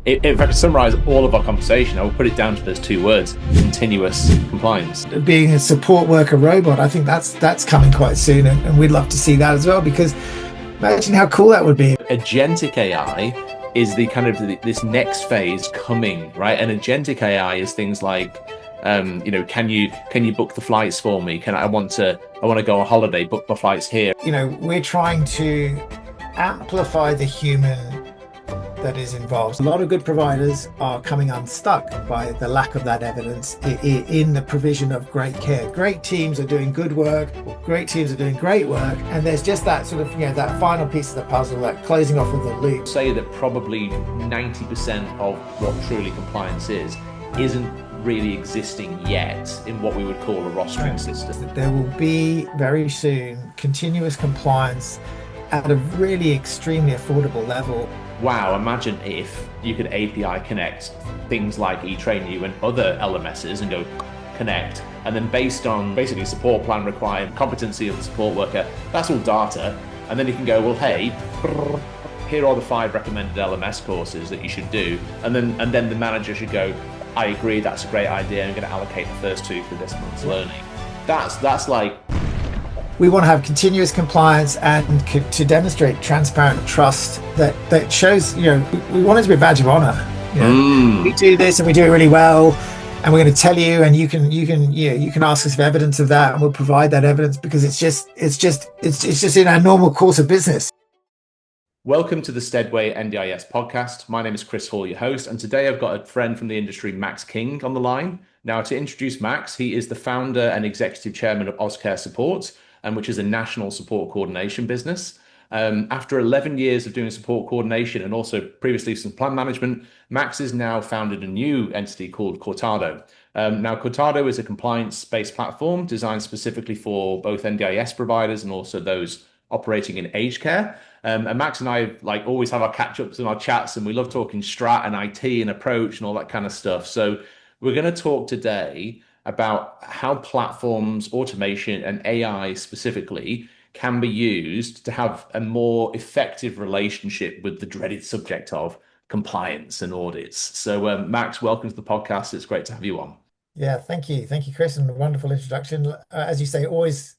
If I could summarize all of our conversation, I would put it down to those two words: continuous compliance. Being a support worker robot, I think that's coming quite soon, and we'd love to see that as well, because imagine how cool that would be. Agentic AI is the kind of this next phase coming, right? And agentic AI is things like, can you book the flights for me? I want to go on holiday, book my flights here. We're trying to amplify the human that is involved. A lot of good providers are coming unstuck by the lack of that evidence in the provision of great care. Great teams are doing good work, great teams are doing great work, and there's just that sort of, that final piece of the puzzle, that closing off of the loop. Say that probably 90% of what truly compliance isn't really existing yet in what we would call a rostering system. There will be very soon continuous compliance at a really extremely affordable level. Wow, imagine if you could API connect things like eTrainU and other LMSs and go connect, and then based on basically support plan required, competency of the support worker, that's all data, and then you can go, well, hey, here are the 5 recommended LMS courses that you should do, and then the manager should go, I agree, that's a great idea, I'm going to allocate the first 2 for this month's learning. That's like... We want to have continuous compliance and to demonstrate transparent trust that shows, we want it to be a badge of honor. We do this and we do it really well, and we're going to tell you, and you can ask us for evidence of that, and we'll provide that evidence, because it's just in our normal course of business. Welcome to the Steadway NDIS Podcast. My name is Chris Hall, your host, and today I've got a friend from the industry, Max King, on the line. Now, to introduce Max, he is the founder and executive chairman of Auscare Support, which is a national support coordination business. After 11 years of doing support coordination and also previously some plan management, Max has now founded a new entity called Kortado. Now, Kortado is a compliance-based platform designed specifically for both NDIS providers and also those operating in aged care. And Max and I always have our catch-ups and our chats, and we love talking strat and IT and approach and all that kind of stuff. So we're going to talk today about how platforms, automation, and AI specifically can be used to have a more effective relationship with the dreaded subject of compliance and audits. So Max, welcome to the podcast. It's great to have you on. Yeah, thank you, Chris, and a wonderful introduction. As you say, always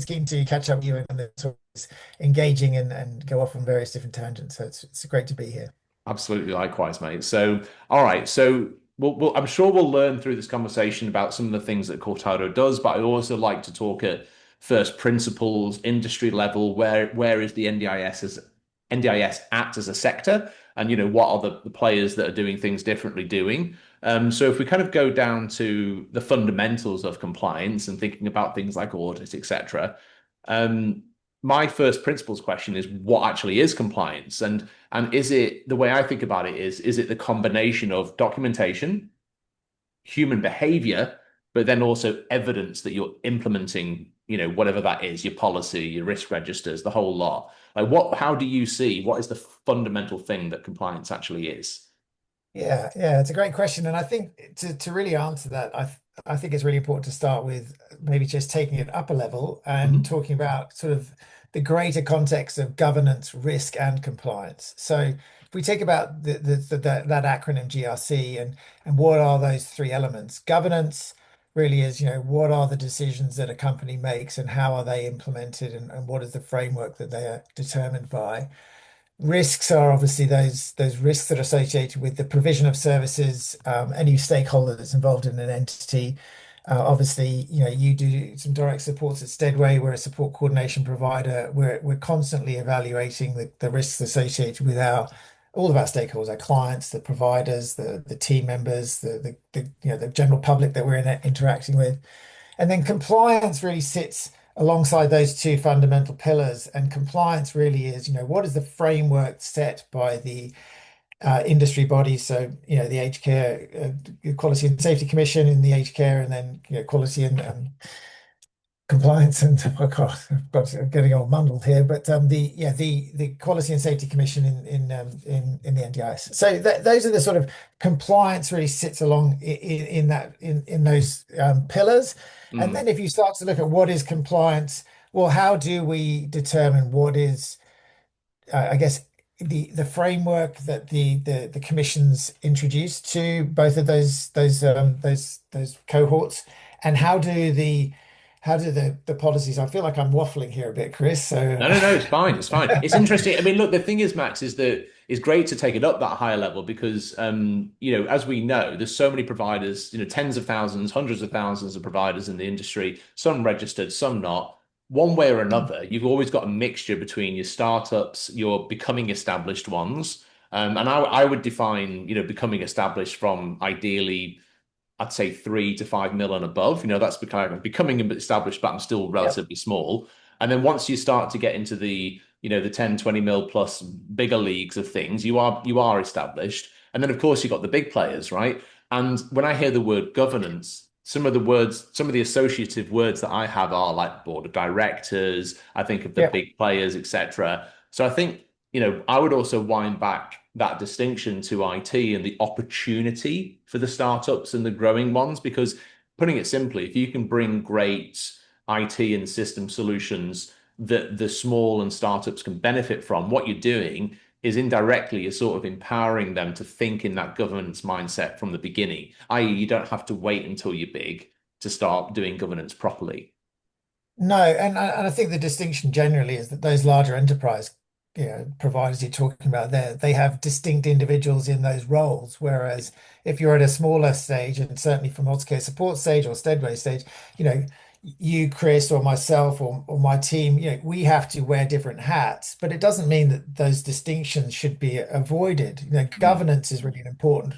keen to catch up with you, and it's always engaging and go off on various different tangents. So it's great to be here. Absolutely, likewise, mate. So, all right, so I'm sure we'll learn through this conversation about some of the things that Kortado does, but I also like to talk at first principles, industry level. Where is the NDIS at as a sector, and what are the players that are doing things differently doing? So if we kind of go down to the fundamentals of compliance and thinking about things like audit, etc. My first principles question is, what actually is compliance? And is it, the way I think about it is it the combination of documentation, human behavior, but then also evidence that you're implementing, whatever that is, your policy, your risk registers, the whole lot? How do you see, what is the fundamental thing that compliance actually is? Yeah, it's a great question. And I think to really answer that, I think it's really important to start with maybe just taking it up a level and talking about sort of the greater context of governance, risk, and compliance. So if we take about that acronym GRC and what are those 3 elements? Governance really is, what are the decisions that a company makes and how are they implemented, and what is the framework that they are determined by? Risks are obviously those risks that are associated with the provision of services, any stakeholder that's involved in an entity. Obviously, you do some direct supports at Steadway. We're a support coordination provider. We're constantly evaluating the risks associated with all of our stakeholders, our clients, the providers, the team members, the general public that we're interacting with. And then compliance really sits alongside those 2 fundamental pillars. And compliance really is, what is the framework set by the industry bodies? So, the Aged Care Quality and Safety Commission in the Aged Care, and then quality and compliance, and I'm getting all muddled here, but the Quality and Safety Commission in the NDIS. So those are the sort of compliance really sits along in those pillars. And then if you start to look at what is compliance, well, how do we determine what is the framework that the commissions introduced to both of those cohorts, and how do the policies? I feel like I'm waffling here a bit, Chris. So No, it's fine. It's fine. It's interesting. I mean, look, the thing is, Max, is that it's great to take it up that higher level because, as we know, there's so many providers, tens of thousands, hundreds of thousands of providers in the industry, some registered, some not. One way or another, you've always got a mixture between your startups, your becoming established ones. And I would define, becoming established from ideally I'd say 3 to 5 mil and above. That's becoming established, but I'm still yep, relatively small. And then once you start to get into the 10, 20 mil plus bigger leagues of things, you are established. And then of course you've got the big players, right? And when I hear the word governance, some of the associative words that I have are like board of directors, I think of the yep. big players, etc. So I think, I would also wind back that distinction to IT and the opportunity for the startups and the growing ones. Because putting it simply, if you can bring great IT and system solutions that the small and startups can benefit from, what you're doing is indirectly you're sort of empowering them to think in that governance mindset from the beginning, i.e., you don't have to wait until you're big to start doing governance properly. No, and I think the distinction generally is that those larger enterprise, providers you're talking about there, they have distinct individuals in those roles. Whereas if you're at a smaller stage, and certainly from Auscare support stage or Steadway stage, you know, you, Chris, or myself, or my team, we have to wear different hats. But it doesn't mean that those distinctions should be avoided. Mm, Governance is really an important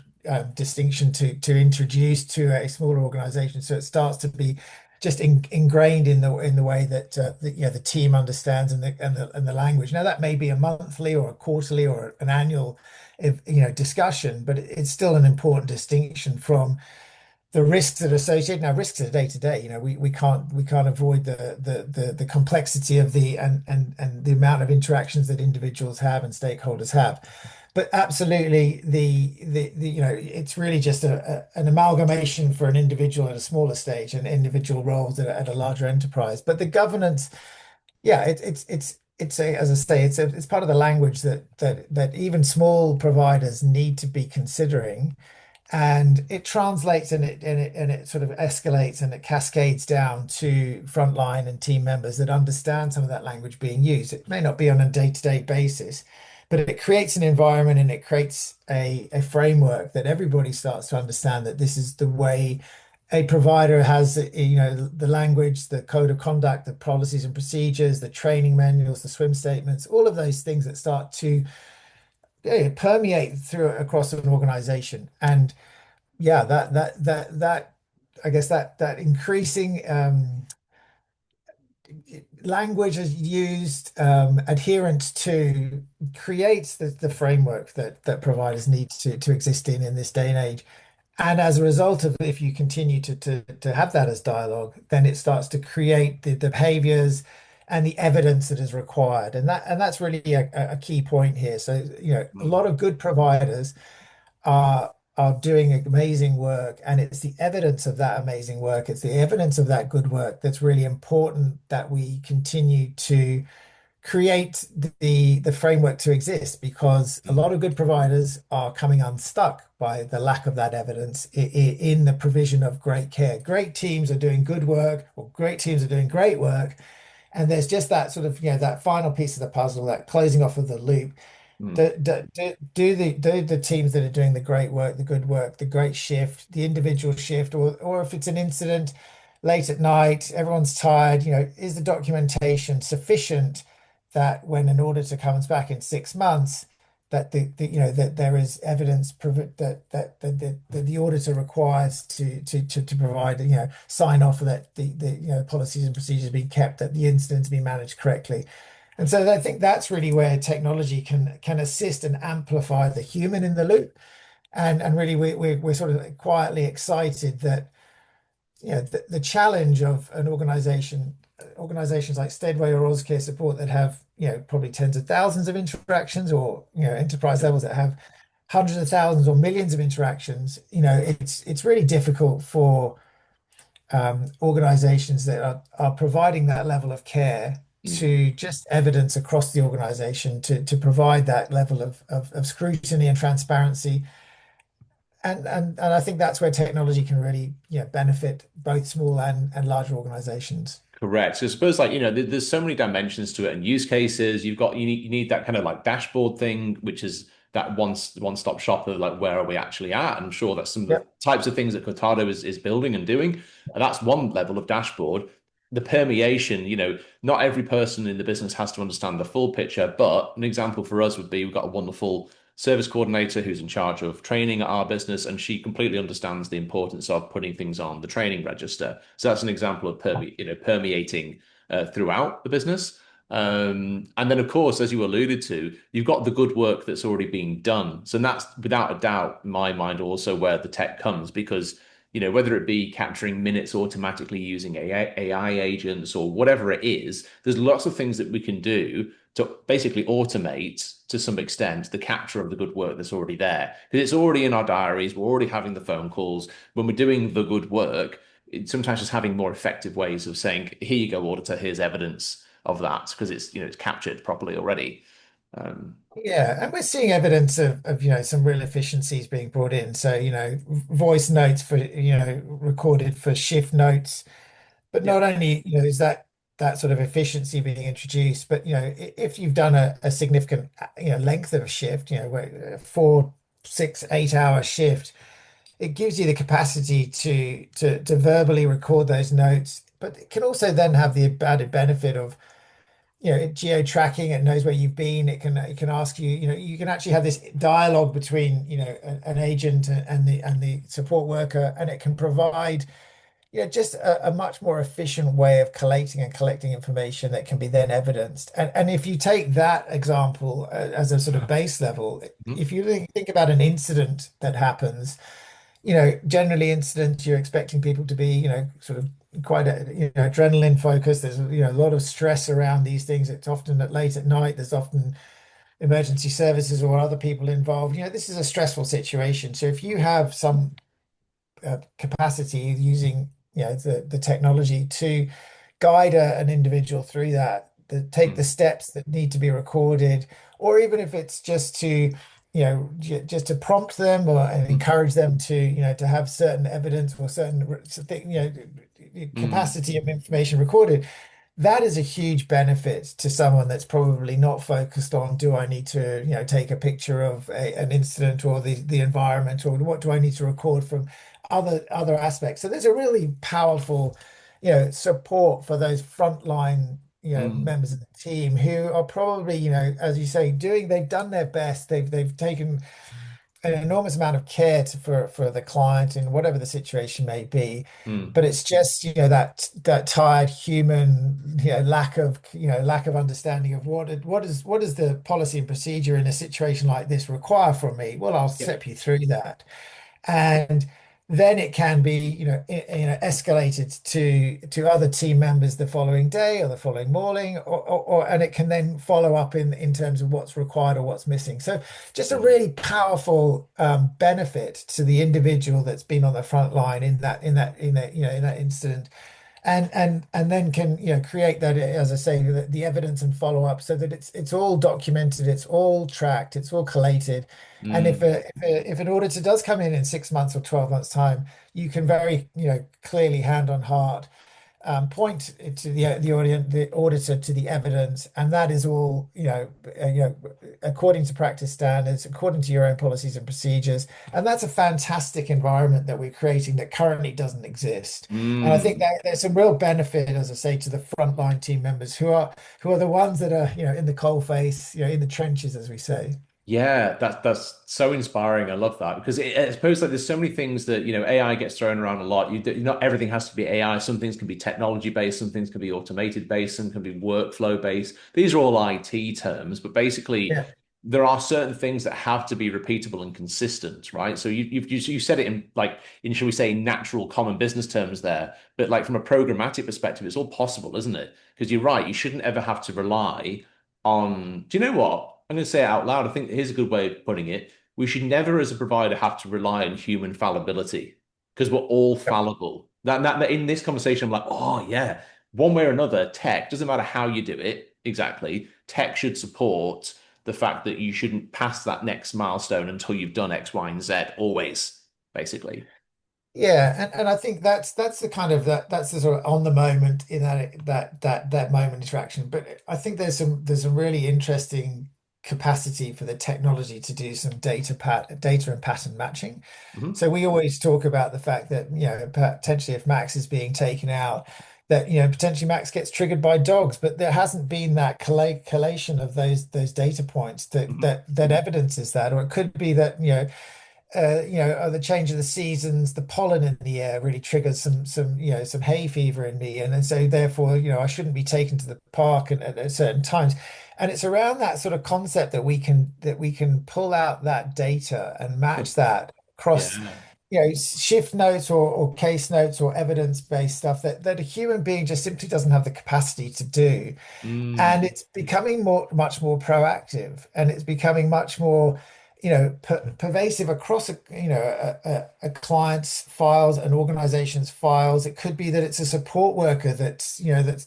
distinction to introduce to a smaller organization, so it starts to be just ingrained in the way that the team understands and the language. Now that may be a monthly or a quarterly or an annual discussion, but it's still an important distinction from the risks that are associated. Now, risks are day to day. We can't avoid the complexity of and the amount of interactions that individuals have and stakeholders have. But absolutely, it's really just an amalgamation for an individual at a smaller stage and individual roles at a larger enterprise. But the governance, yeah, as I say, it's part of the language that even small providers need to be considering, and it translates and it sort of escalates and it cascades down to frontline and team members that understand some of that language being used. It may not be on a day-to-day basis, but it creates an environment and it creates a framework that everybody starts to understand that this is the way a provider has, the language, the code of conduct, the policies and procedures, the training manuals, the swim statements, all of those things that start to permeate through across an organization. And yeah, that I guess that increasing language is used, adherence to, creates the framework that providers need to exist in this day and age. And as a result of, if you continue to have that as dialogue, then it starts to create the behaviors and the evidence that is required. And that's really a key point here. So, a mm, lot of good providers are doing amazing work, and it's the evidence of that amazing work, it's the evidence of that good work that's really important, that we continue to create the framework to exist, because a lot of good providers are coming unstuck by the lack of that evidence in the provision of great care. Great teams are doing good work, or great teams are doing great work, and there's just that sort of, that final piece of the puzzle, that closing off of the loop. mm, Do the teams that are doing the great work, the good work, the great shift, the individual shift, or if it's an incident late at night, everyone's tired, is the documentation sufficient that when an auditor comes back in 6 months, that that there is evidence that the auditor requires to provide, sign off that the policies and procedures being kept, that the incidents be managed correctly. And so I think that's really where technology can assist and amplify the human in the loop. And really, we're sort of quietly excited that, the challenge of organizations like Steadway or Auscare Support that have, probably tens of thousands of interactions, or, enterprise levels that have hundreds of thousands or millions of interactions. It's really difficult for organizations that are providing that level of care Mm. to just evidence across the organization to provide that level of scrutiny and transparency. And I think that's where technology can really, benefit both small and larger organizations. Correct. So I suppose like, there's so many dimensions to it and use cases. You need that kind of like dashboard thing, which is that one-stop shop of like where are we actually at? And I'm sure that's some of the Yep. types of things that Kortado is building and doing. And that's one level of dashboard. The permeation, not every person in the business has to understand the full picture, but an example for us would be we've got a wonderful service coordinator who's in charge of training at our business, and she completely understands the importance of putting things on the training register. So that's an example of permeating throughout the business. And then, of course, as you alluded to, you've got the good work that's already being done. So that's without a doubt, in my mind, also where the tech comes because whether it be capturing minutes automatically using AI agents or whatever it is, there's lots of things that we can do to basically automate to some extent the capture of the good work that's already there. Because it's already in our diaries, we're already having the phone calls. When we're doing the good work, it's sometimes just having more effective ways of saying, here you go, auditor, here's evidence of that, because it's captured properly already. Um, Yeah, and we're seeing evidence of some real efficiencies being brought in. So, voice notes for, recorded for shift notes. But yeah. not only, is that sort of efficiency being introduced, but if you've done a significant length of a shift, where 4, 6, 8 hour shift, it gives you the capacity to verbally record those notes, but it can also then have the added benefit of geo tracking. It knows where you've been. It can ask you, you can actually have this dialogue between an agent and the support worker, and it can provide just a much more efficient way of collecting information that can be then evidenced. And if you take that example as a sort of base level, Mhm. if you think about an incident that happens, generally incidents, you're expecting people to be, sort of quite adrenaline focused. There's, a lot of stress around these things. It's often at late at night. There's often emergency services or other people involved. This is a stressful situation. So if you have some capacity using the technology to guide an individual through that, take the Mm. steps that need to be recorded, or even if it's just to just to prompt them or and Mm. encourage them to to have certain evidence or certain Mm. capacity of information recorded. That is a huge benefit to someone that's probably not focused on, do I need to, take a picture of an incident or the environment, or what do I need to record from other aspects. So there's a really powerful, support for those frontline, Mm. members of the team who are probably, as you say, they've done their best. They've taken an enormous amount of care for the client in whatever the situation may be, Mm. but it's just that tired human lack of understanding of what is the policy and procedure in a situation like this require from me. Well, I'll Yeah. step you through that, and then it can be escalated to other team members the following day or the following morning, and it can then follow up in terms of what's required or what's missing. So just a Mm. really powerful benefit to the individual that's been on the front line in that incident, and then can create that, as I say, the evidence and follow up so that it's all documented, it's all tracked, it's all collated. And if Mm. if an auditor does come in 6 months or 12 months time, you can very clearly, hand on heart, point to the auditor to the evidence, and that is all according to practice standards, according to your own policies and procedures, and that's a fantastic environment that we're creating that currently doesn't exist. And I think Mm. that there's some real benefit, as I say, to the frontline team members who are the ones that are in the coal face, in the trenches, as we say. Yeah, that's so inspiring. I love that because I suppose like there's so many things that AI gets thrown around a lot. Not everything has to be AI. Some things can be technology based, some things can be automated based, some can be workflow based. These are all IT terms, but basically Yeah. there are certain things that have to be repeatable and consistent, right? So you said it in like in shall we say natural common business terms there, but like from a programmatic perspective, it's all possible, isn't it? Because you're right, you shouldn't ever have to rely on. Do you know what? I'm going to say it out loud. I think here's a good way of putting it. We should never, as a provider, have to rely on human fallibility because we're all fallible. That in this conversation, I'm like, oh yeah, one way or another, tech, doesn't matter how you do it exactly, tech should support the fact that you shouldn't pass that next milestone until you've done X, Y, and Z, always, basically. Yeah, and I think that's the kind of that's the sort of on the moment in that moment interaction. But I think there's some really interesting capacity for the technology to do some data and pattern matching. Hmm. So we always talk about the fact that, potentially if Max is being taken out, that, potentially Max gets triggered by dogs, but there hasn't been that collation of those data points Hmm. that evidences that. Or it could be that, the change of the seasons, the pollen in the air really triggers some hay fever in me, and so therefore, I shouldn't be taken to the park at certain times. And it's around that sort of concept that we can pull out that data and match that across, Yeah. shift notes or case notes or evidence-based stuff that a human being just simply doesn't have the capacity to do. And Mm. it's becoming much more proactive, and it's becoming much more, pervasive across a client's files, an organization's files. It could be that it's a support worker that's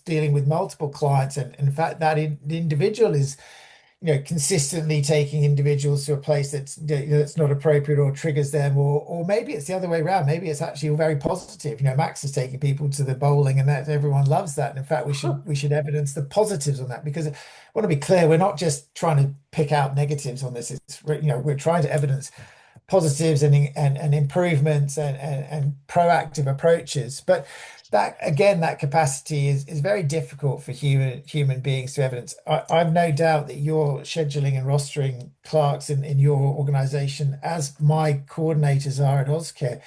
dealing with multiple clients, and in fact the individual is, consistently taking individuals to a place that's not appropriate or triggers them, or maybe it's the other way around. Maybe it's actually very positive. Max is taking people to the bowling, and that everyone loves that. And in fact, we should evidence the positives on that, because I want to be clear, we're not just trying to pick out negatives on this. It's, we're trying to evidence positives and improvements and proactive approaches. But that again, that capacity is very difficult for human beings to evidence. I've no doubt that your scheduling and rostering clerks in your organization, as my coordinators are at Auscare,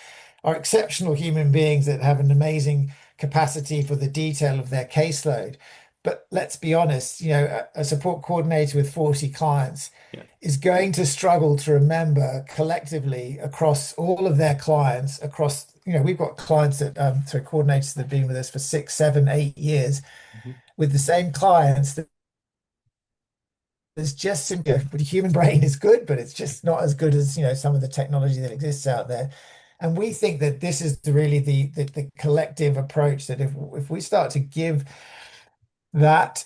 are exceptional human beings that have an amazing capacity for the detail of their caseload. But let's be honest, a support coordinator with 40 clients Yeah. is going to struggle to remember collectively across all of their clients, we've got clients sorry, coordinators that have been with us for 6, 7, 8 years Mhm. with the same clients. There's just simply, the human brain is good, but it's just not as good as, some of the technology that exists out there. And we think that this is really the collective approach, that if we start to give that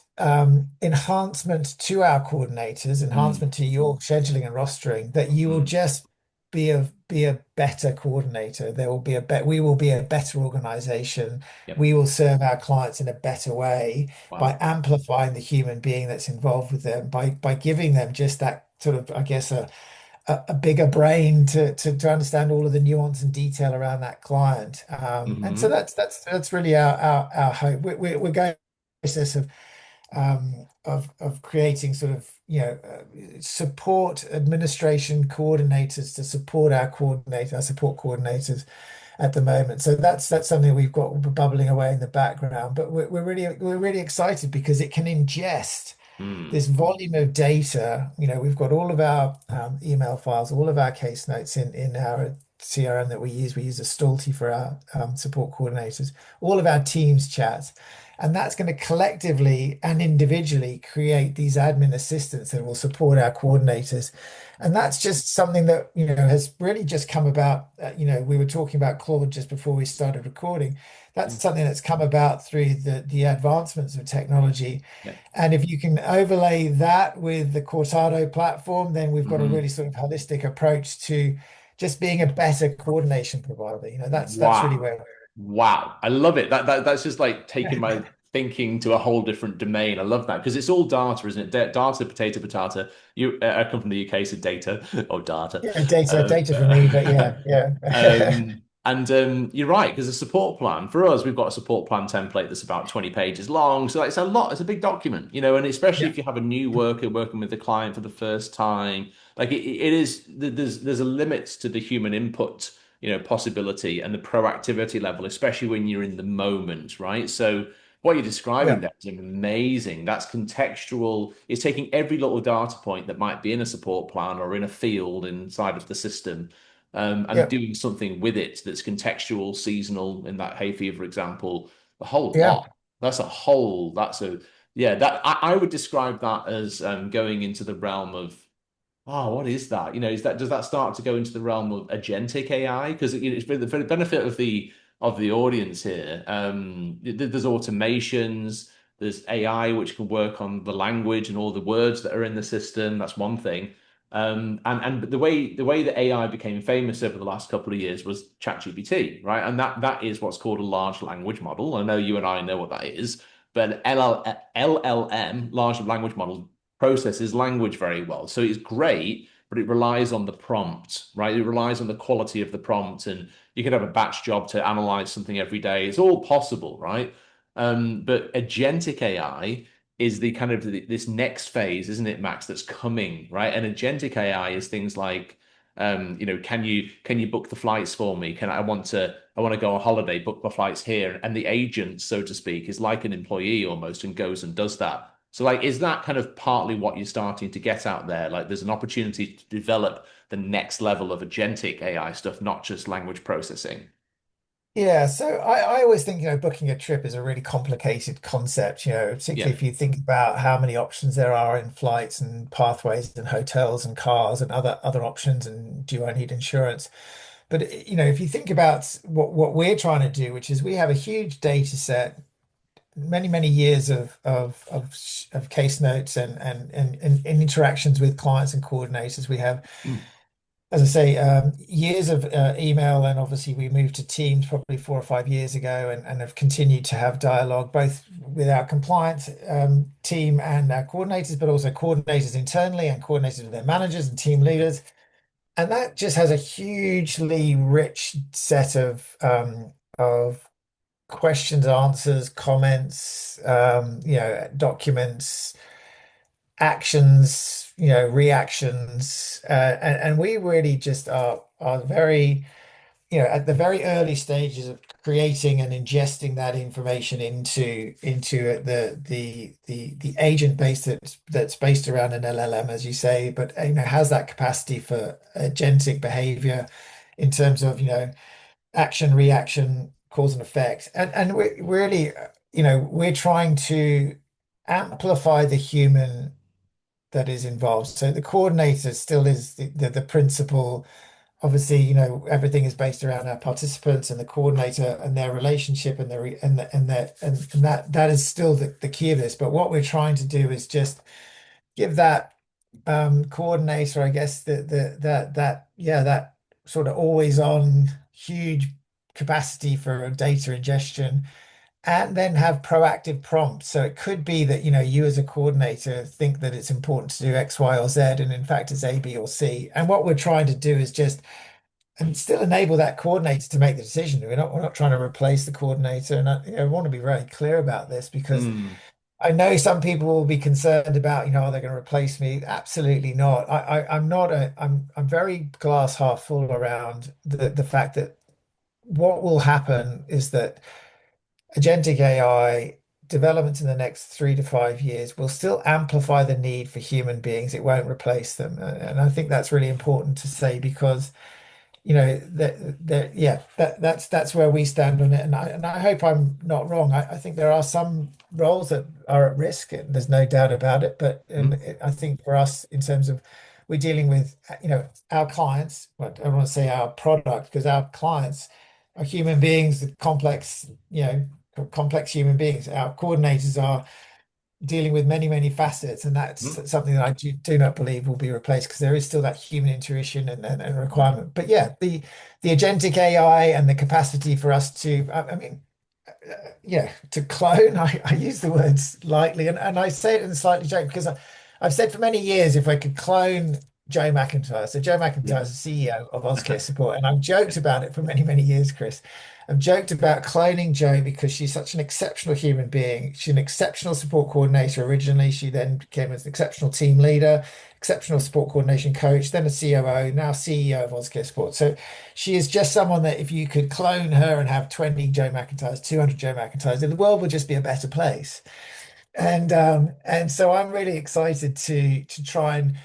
enhancement to our coordinators, Mm. enhancement to your scheduling and rostering, that you will Mm. just be a better coordinator. We will be a better organization. Yep. We will serve our clients in a better way by Wow. amplifying the human being that's involved with them, by giving them just that sort of, I guess, a bigger brain to understand all of the nuance and detail around that client. And so Hmm. that's really our hope. We're going process of creating sort of, support administration coordinators to support our support coordinators at the moment. So that's something we've got bubbling away in the background. But we're really excited because it can ingest Mm. this volume of data. We've got all of our email files, all of our case notes in our CRM that we use. We use a Stolti for our support coordinators, all of our Teams chats. And that's going to collectively and individually create these admin assistants that will support our coordinators. And that's just something that, has really just come about. We were talking about Claude just before we started recording. That's Mm. something that's come about through the advancements of technology. Yeah. And if you can overlay that with the Kortado platform, then we've got a Hmm. really sort of holistic approach to just being a better coordination provider. That's really Wow. where Wow. I love it. That's just like taking we're my thinking to a whole different domain. I love that because it's all data, isn't it? Data, potato, potato. I come from the UK, so data or data. yeah, data, Um, data for me, but yeah, yeah. and you're right, because a support plan for us, we've got a support plan template that's about 20 pages long. So it's a lot, it's a big document, and especially Yeah, if you have a new worker working with the client for the first time, like it is, there's a limit to the human input, possibility and the proactivity level, especially when you're in the moment, right? So what you're describing yeah, there is amazing. That's contextual. It's taking every little data point that might be in a support plan or in a field inside of the system, and yeah, doing something with it that's contextual, seasonal, in that hay fever example, the whole yeah, lot. That's a, yeah, that I would describe that as going into the realm of, oh, what is that? Does that start to go into the realm of agentic AI? Because it's for the benefit of the of the audience here. There's automations, there's AI which can work on the language and all the words that are in the system. That's one thing. And the way that AI became famous over the last couple of years was ChatGPT, right? And that is what's called a large language model. I know you and I know what that is, but LLM, large language model, processes language very well. So it's great, but it relies on the prompt, right? It relies on the quality of the prompt, and you could have a batch job to analyze something every day. It's all possible, right? But agentic AI is the kind of this next phase, isn't it, Max, that's coming, right? And agentic AI is things like, can you book the flights for me? I want to go on holiday, book my flights here. And the agent, so to speak, is like an employee almost and goes and does that. So like, is that kind of partly what you're starting to get out there? Like there's an opportunity to develop the next level of agentic AI stuff, not just language processing. Yeah, so I always think, booking a trip is a really complicated concept, particularly Yeah. if you think about how many options there are in flights and pathways and hotels and cars and other options, and do I need insurance? But if you think about what we're trying to do, which is we have a huge data set, many years of case notes and interactions with clients and coordinators. We have, Mm. as I say, years of email, and obviously we moved to Teams probably 4 or 5 years ago, and have continued to have dialogue both with our compliance team and our coordinators, but also coordinators internally and coordinators with their managers and team leaders. And that just has a hugely rich set of questions, answers, comments, documents, actions, reactions, and we really just are very, at the very early stages of creating and ingesting that information into the agent base that's based around an LLM, as you say, but has that capacity for agentic behavior in terms of action, reaction, cause and effect. And we really, we're trying to amplify the human that is involved. So the coordinator still is the principal. Obviously, everything is based around our participants and the coordinator and their relationship and and that is still the key of this. But what we're trying to do is just give that coordinator, I guess, that sort of always on huge capacity for data ingestion, and then have proactive prompts. So it could be that you as a coordinator think that it's important to do X, Y, or Z, and in fact it's A, B, or C. And what we're trying to do is just and still enable that coordinator to make the decision. We're not trying to replace the coordinator, and I want to be very clear about this because Mm. I know some people will be concerned about, are they going to replace me? Absolutely not. I'm not I'm very glass half full around the fact that what will happen is that agentic AI development in the next 3 to 5 years will still amplify the need for human beings. It won't replace them. And I think that's really important to say because that yeah, that's where we stand on it, and I hope I'm not wrong. I think there are some roles that are at risk, and there's no doubt about it. But Mm. I think for us, in terms of we're dealing with our clients, but I don't want to say our product because our clients are human beings, complex complex human beings. Our coordinators are dealing with many facets, and Mm. that's something that I do not believe will be replaced because there is still that human intuition and requirement. But yeah, the agentic AI and the capacity for us to, I mean, yeah, to clone. I use the words lightly, and I say it in a slightly joke because I've said for many years if I could clone Joe McIntyre. So Joe Yeah. McIntyre is the CEO of Auscare Support, and I've joked about it for many years, Chris. I've joked about cloning Joe because she's such an exceptional human being. She's an exceptional support coordinator originally. She then became an exceptional team leader, exceptional support coordination coach, then a COO, now CEO of Auscare Support. So she is just someone that if you could clone her and have 20 Joe McIntyres, 200 Joe McIntyres, then the world would just be a better place. And so I'm really excited to try and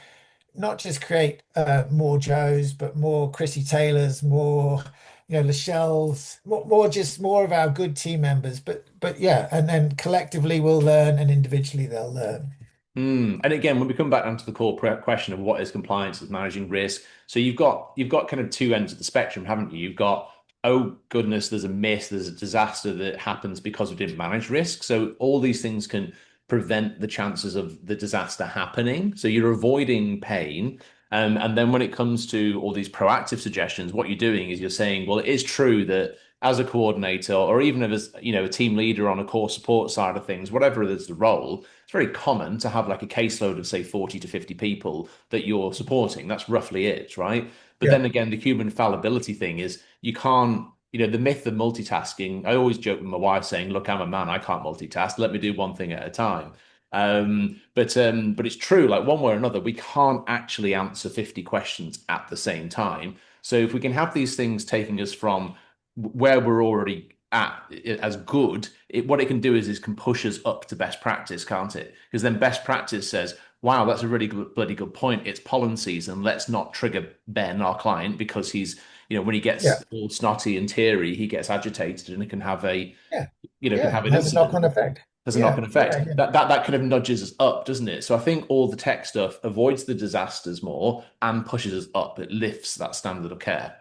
not just create more Joes, but more Chrissy Taylors, more Lachelle's, more of our good team members. But yeah, and then collectively we'll learn, and individually they'll learn. And again, when we come back down to the core question of what is compliance, is managing risk. So you've got kind of two ends of the spectrum, haven't you? You've got oh goodness, there's a miss, there's a disaster that happens because we didn't manage risk. So all these things can prevent the chances of the disaster happening. So you're avoiding pain. And then when it comes to all these proactive suggestions, what you're doing is you're saying, well, it is true that as a coordinator or even as a team leader on a core support side of things, whatever is the role, it's very common to have like a caseload of say 40 to 50 people that you're supporting. That's roughly it, right? But Yeah. then again, the human fallibility thing is you can't, the myth of multitasking. I always joke with my wife saying, look, I'm a man, I can't multitask. Let me do one thing at a time. But it's true, like one way or another, we can't actually answer 50 questions at the same time. So if we can have these things taking us from where we're already at as good, what it can do is can push us up to best practice, can't it? Because then best practice says, wow, that's a really good, bloody good point. It's pollen season. Let's not trigger Ben, our client, because he's, when he Yeah. gets all snotty and teary, he gets agitated and it can have Yeah. can Yeah. have an Has a incident. knock-on effect. Has a Yeah. knock-on effect. Yeah. Yeah. That kind of nudges us up, doesn't it? So I think all the tech stuff avoids the disasters more and pushes us up. It lifts that standard of care.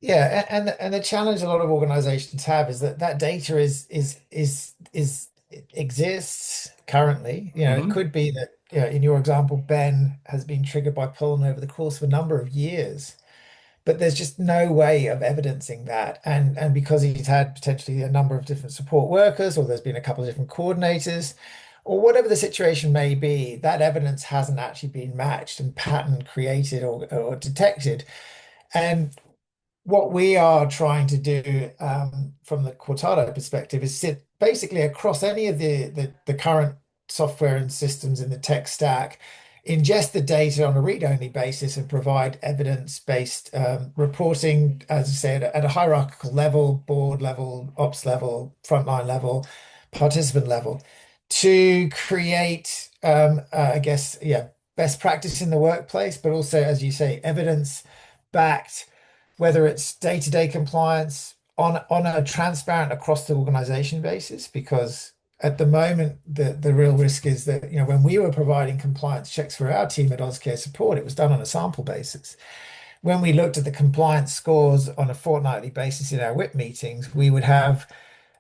Yeah, and the challenge a lot of organizations have is that that data is it exists currently. It Hmm. could be that, in your example, Ben has been triggered by pollen over the course of a number of years, but there's just no way of evidencing that. And because he's had potentially a number of different support workers, or there's been a couple of different coordinators, or whatever the situation may be, that evidence hasn't actually been matched and pattern created or detected. And what we are trying to do, from the Kortado perspective, is sit basically across any of the current software and systems in the tech stack, ingest the data on a read-only basis, and provide evidence-based reporting, as I said, at a hierarchical level, board level, ops level, frontline level, participant level, to create, I guess, yeah, best practice in the workplace, but also, as you say, evidence-backed, whether it's day-to-day compliance on a transparent across the organization basis. Because at the moment, the real risk is that, when we were providing compliance checks for our team at Auscare support, it was done on a sample basis. When we looked at the compliance scores on a fortnightly basis in our WIP meetings, we would have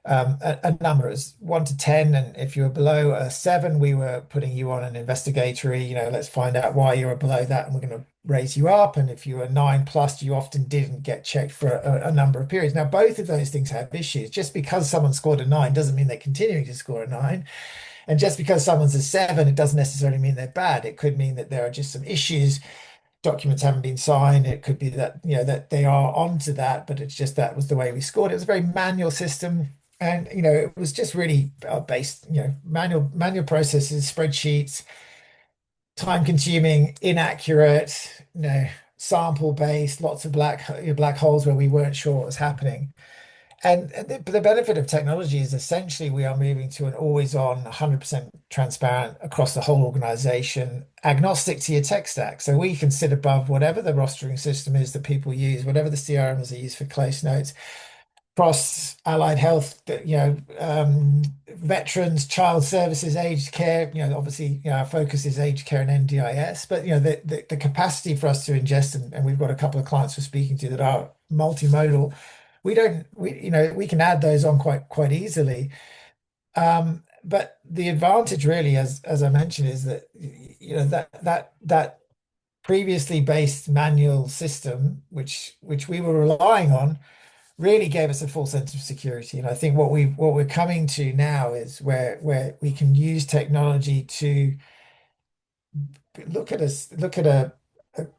a number as 1 to 10, and if you were below a 7, we were putting you on an investigatory, let's find out why you were below that, and we're going to raise you up. And if you were 9 plus, you often didn't get checked for a number of periods. Now, both of those things have issues. Just because someone scored a 9 doesn't mean they're continuing to score a 9. And just because someone's a 7, it doesn't necessarily mean they're bad. It could mean that there are just some issues. Documents haven't been signed. It could be that, that they are onto that, but it's just that was the way we scored. It was a very manual system. And, it was just really based, manual processes, spreadsheets, time consuming, inaccurate, sample based, lots of black holes where we weren't sure what was happening. And the benefit of technology is essentially we are moving to an always on, 100% transparent across the whole organization, agnostic to your tech stack. So we can sit above whatever the rostering system is that people use, whatever the CRMs are used for close notes, cross allied health, veterans, child services, aged care. Obviously, our focus is aged care and NDIS, but the capacity for us to ingest, and we've got a couple of clients we're speaking to that are multimodal. We can add those on quite easily. But the advantage really, as I mentioned, is that that previously based manual system, which we were relying on, really gave us a full sense of security. And I think what we're coming to now is where we can use technology to look at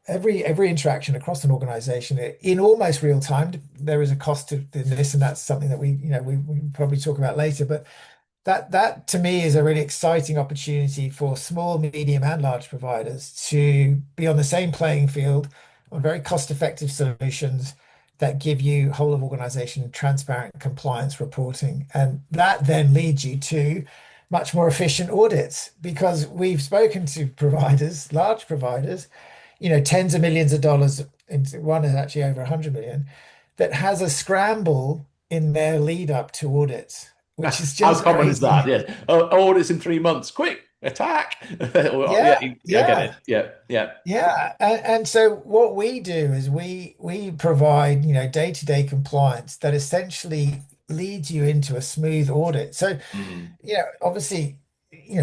every interaction across an organization in almost real time. There is a cost to this, and that's something that we probably talk about later. But that to me is a really exciting opportunity for small, medium, and large providers to be on the same playing field on very cost-effective solutions that give you whole of organization transparent compliance reporting. And that then leads you to much more efficient audits, because we've spoken to providers, large providers, tens of millions of dollars, into one is actually over 100 million, that has a scramble in their lead up to audits, which is How just common is that? crazy. Yeah. Oh, it's in 3 months. Quick. attack. Yeah, Yeah, I get yeah. it. Yeah, yeah. Yeah, and so what we do is we provide, day-to-day compliance that essentially leads you into a smooth audit. So, Mm, obviously,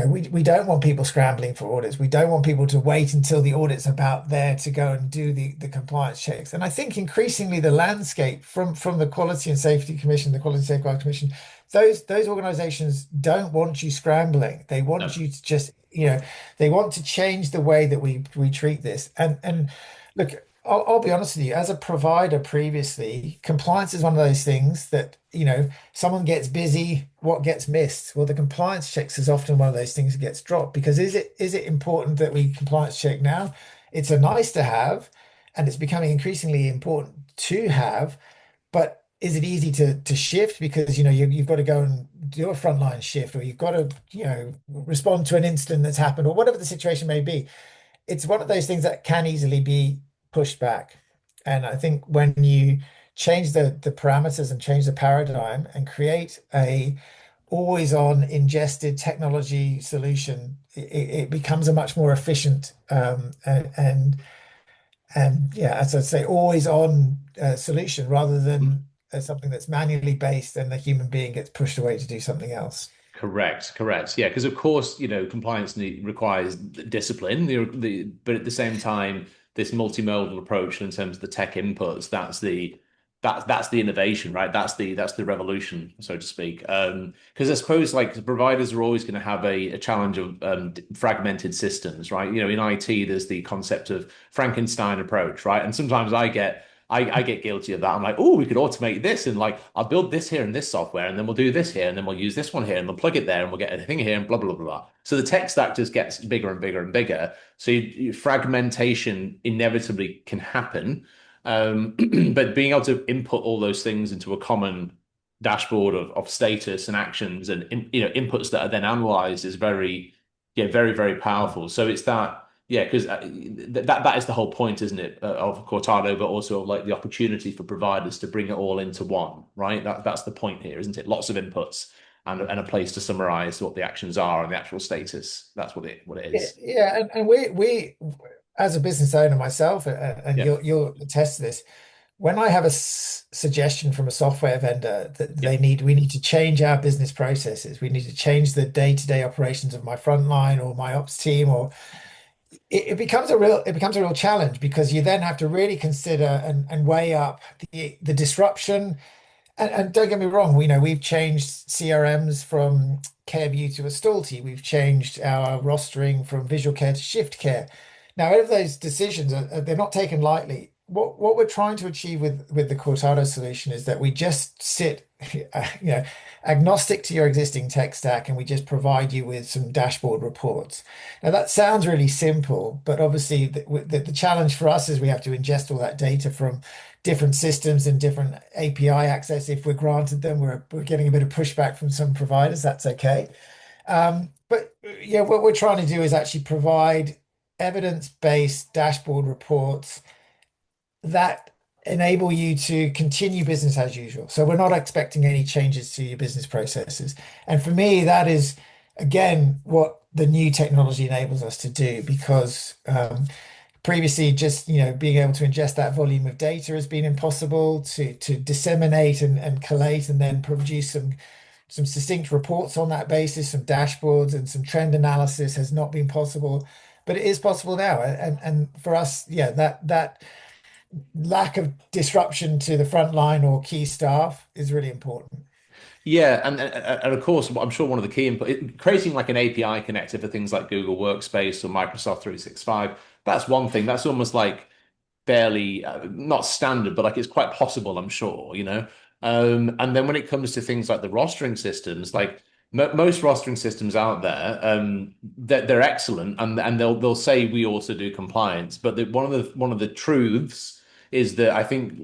we don't want people scrambling for audits. We don't want people to wait until the audit's about there to go and do the compliance checks. And I think increasingly the landscape from the Quality and Safety Commission, the Quality and Safeguard Commission, those organizations don't want you scrambling. They want no. you to just, they want to change the way that we treat this. And look, I'll be honest with you, as a provider previously, compliance is one of those things that, someone gets busy, what gets missed? Well, the compliance checks is often one of those things that gets dropped because is it important that we compliance check now? It's a nice to have, and it's becoming increasingly important to have, but is it easy to shift because you've got to go and do a frontline shift, or you've got to respond to an incident that's happened, or whatever the situation may be. It's one of those things that can easily be pushed back. And I think when you change the parameters and change the paradigm and create a always on ingested technology solution, it becomes a much more efficient and yeah, as I say, always on solution rather than something that's manually based and the human being gets pushed away to do something else. Correct, correct. Yeah, because of course, compliance requires discipline, but at the same time, this multimodal approach in terms of the tech inputs, that's the innovation, right? That's the revolution, so to speak. Because I suppose like the providers are always going to have a challenge of fragmented systems, right? In IT, there's the concept of Frankenstein approach, right? And sometimes I get guilty of that. I'm like, oh, we could automate this and like I'll build this here in this software, and then we'll do this here, and then we'll use this one here, and we'll plug it there, and we'll get a thing here, and blah blah blah blah. So the tech stack just gets bigger and bigger and bigger. So fragmentation inevitably can happen, but being able to input all those things into a common dashboard of status and actions and inputs that are then analyzed is very very powerful. So it's that. Yeah, because that is the whole point, isn't it, of Kortado, but also of like the opportunity for providers to bring it all into one, right? That's the point here, isn't it? Lots of inputs and a place to summarize what the actions are and the actual status. That's what it Yeah, is. yeah, and we as a business owner myself, and Yeah, you'll attest to this. When I have a suggestion from a software vendor that yeah, we need to change our business processes, we need to change the day-to-day operations of my frontline or my ops team, or it becomes a real challenge because you then have to really consider and weigh up the disruption. And don't get me wrong, we've changed CRMs from CareView to Astolti. We've changed our rostering from Visual Care to Shift Care. Now, out of those decisions, they're not taken lightly. What we're trying to achieve with the Cortado solution is that we just sit, agnostic to your existing tech stack, and we just provide you with some dashboard reports. Now, that sounds really simple, but obviously the challenge for us is we have to ingest all that data from different systems and different API access. If we're granted them, we're getting a bit of pushback from some providers. That's okay. But yeah, what we're trying to do is actually provide evidence-based dashboard reports that enable you to continue business as usual. So we're not expecting any changes to your business processes. And for me, that is again what the new technology enables us to do because previously just being able to ingest that volume of data has been impossible to disseminate and collate and then produce some succinct reports on that basis, some dashboards and some trend analysis has not been possible, but it is possible now. And for us, yeah, that lack of disruption to the front line or key staff is really important. yeah, and of course, I'm sure one of the key creating like an API connector for things like Google Workspace or Microsoft 365. That's one thing. That's almost like fairly not standard, but like it's quite possible, I'm sure. And then when it comes to things like the rostering systems, like most rostering systems out there, they're excellent, and they'll say we also do compliance, but one of the truths is that I think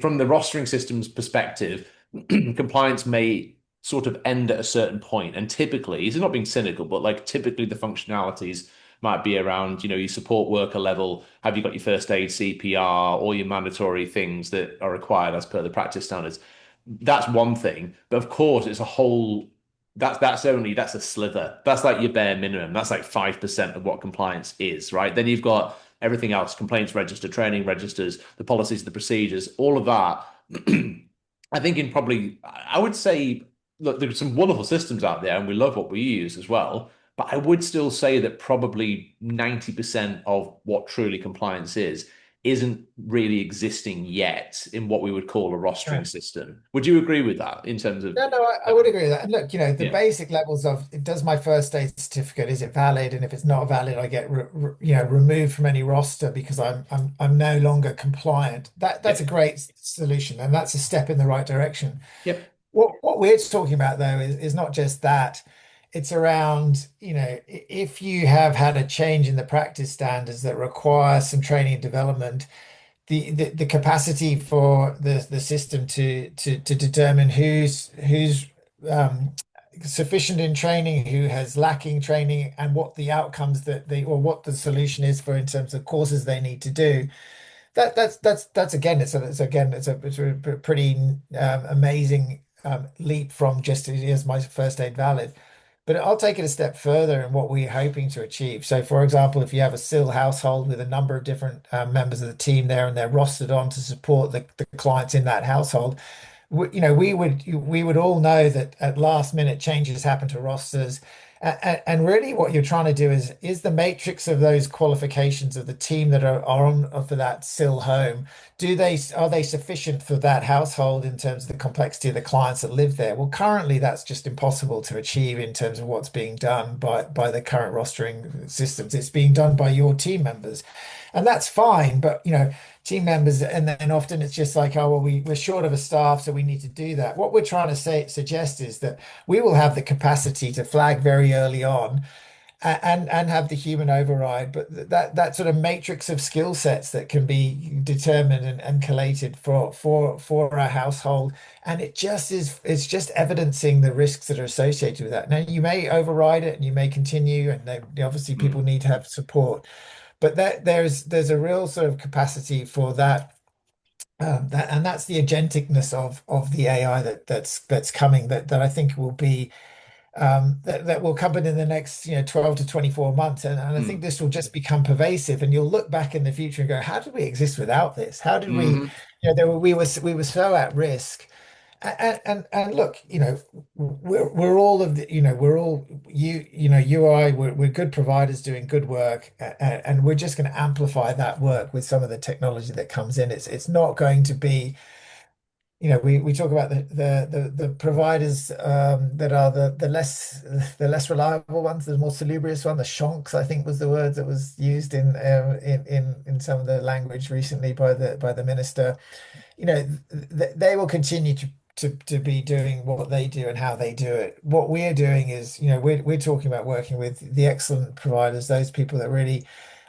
from the rostering systems perspective, compliance may sort of end at a certain point, and typically, it's not being cynical, but like typically the functionalities might be around, your support worker level. Have you got your first aid, CPR, all your mandatory things that are required as per the practice standards? That's one thing. But of course, it's a whole that's a sliver. That's like your bare minimum. That's like 5% of what compliance is, right? Then you've got everything else, complaints register, training registers, the policies, the procedures, all of that. I think in probably, I would say, look, there's some wonderful systems out there and we love what we use as well. But I would still say that probably 90% of what truly compliance is isn't really existing yet in what we would call a rostering system. Would you agree with that in terms of, No, no, I would agree with that. And look, the yeah, basic levels of does my first aid certificate, is it valid? And if it's not valid, I get removed from any roster because I'm no longer compliant. That's a yep, great solution, and that's a step in the right direction. yep, What we're talking about though is not just that. It's around, if you have had a change in the practice standards that require some training and development, the capacity for the system to determine who's um, sufficient in training, who has lacking training, and what the outcomes or what the solution is for in terms of courses they need to do. That's again, it's a pretty amazing leap from just is my first aid valid. But I'll take it a step further in what we're hoping to achieve. So, for example, if you have a SIL household with a number of different members of the team there, and they're rostered on to support the clients in that household, we would all know that at last minute changes happen to rosters. And really what you're trying to do is the matrix of those qualifications of the team that are on for that SIL home, are they sufficient for that household in terms of the complexity of the clients that live there? Well, currently that's just impossible to achieve in terms of what's being done by the current rostering systems. It's being done by your team members. And that's fine, but team members, and then often it's just like, oh well, we're short of a staff, so we need to do that. What we're trying to suggest is that we will have the capacity to flag very early on and have the human override, but that sort of matrix of skill sets that can be determined and collated for our household, and it's just evidencing the risks that are associated with that. Now you may override it and you may continue, and obviously people mm, need to have support, but there's a real sort of capacity for that, and that's the agenticness of the AI that's coming, that I think will be that will come in the next 12 to 24 months, and I think mm, this will just become pervasive, and you'll look back in the future and go, how did we exist without this? How did we, mhm. we were so at risk. And look, we're all of the, we're all you I we're good providers doing good work, and we're just going to amplify that work with some of the technology that comes in. It's not going to be, we talk about the providers that are the less reliable ones, the more salubrious one, the shonks, I think was the word that was used in some of the language recently by the minister. They will continue to be doing what they do and how they do it. What we're doing is, we're talking about working with the excellent providers, those people that really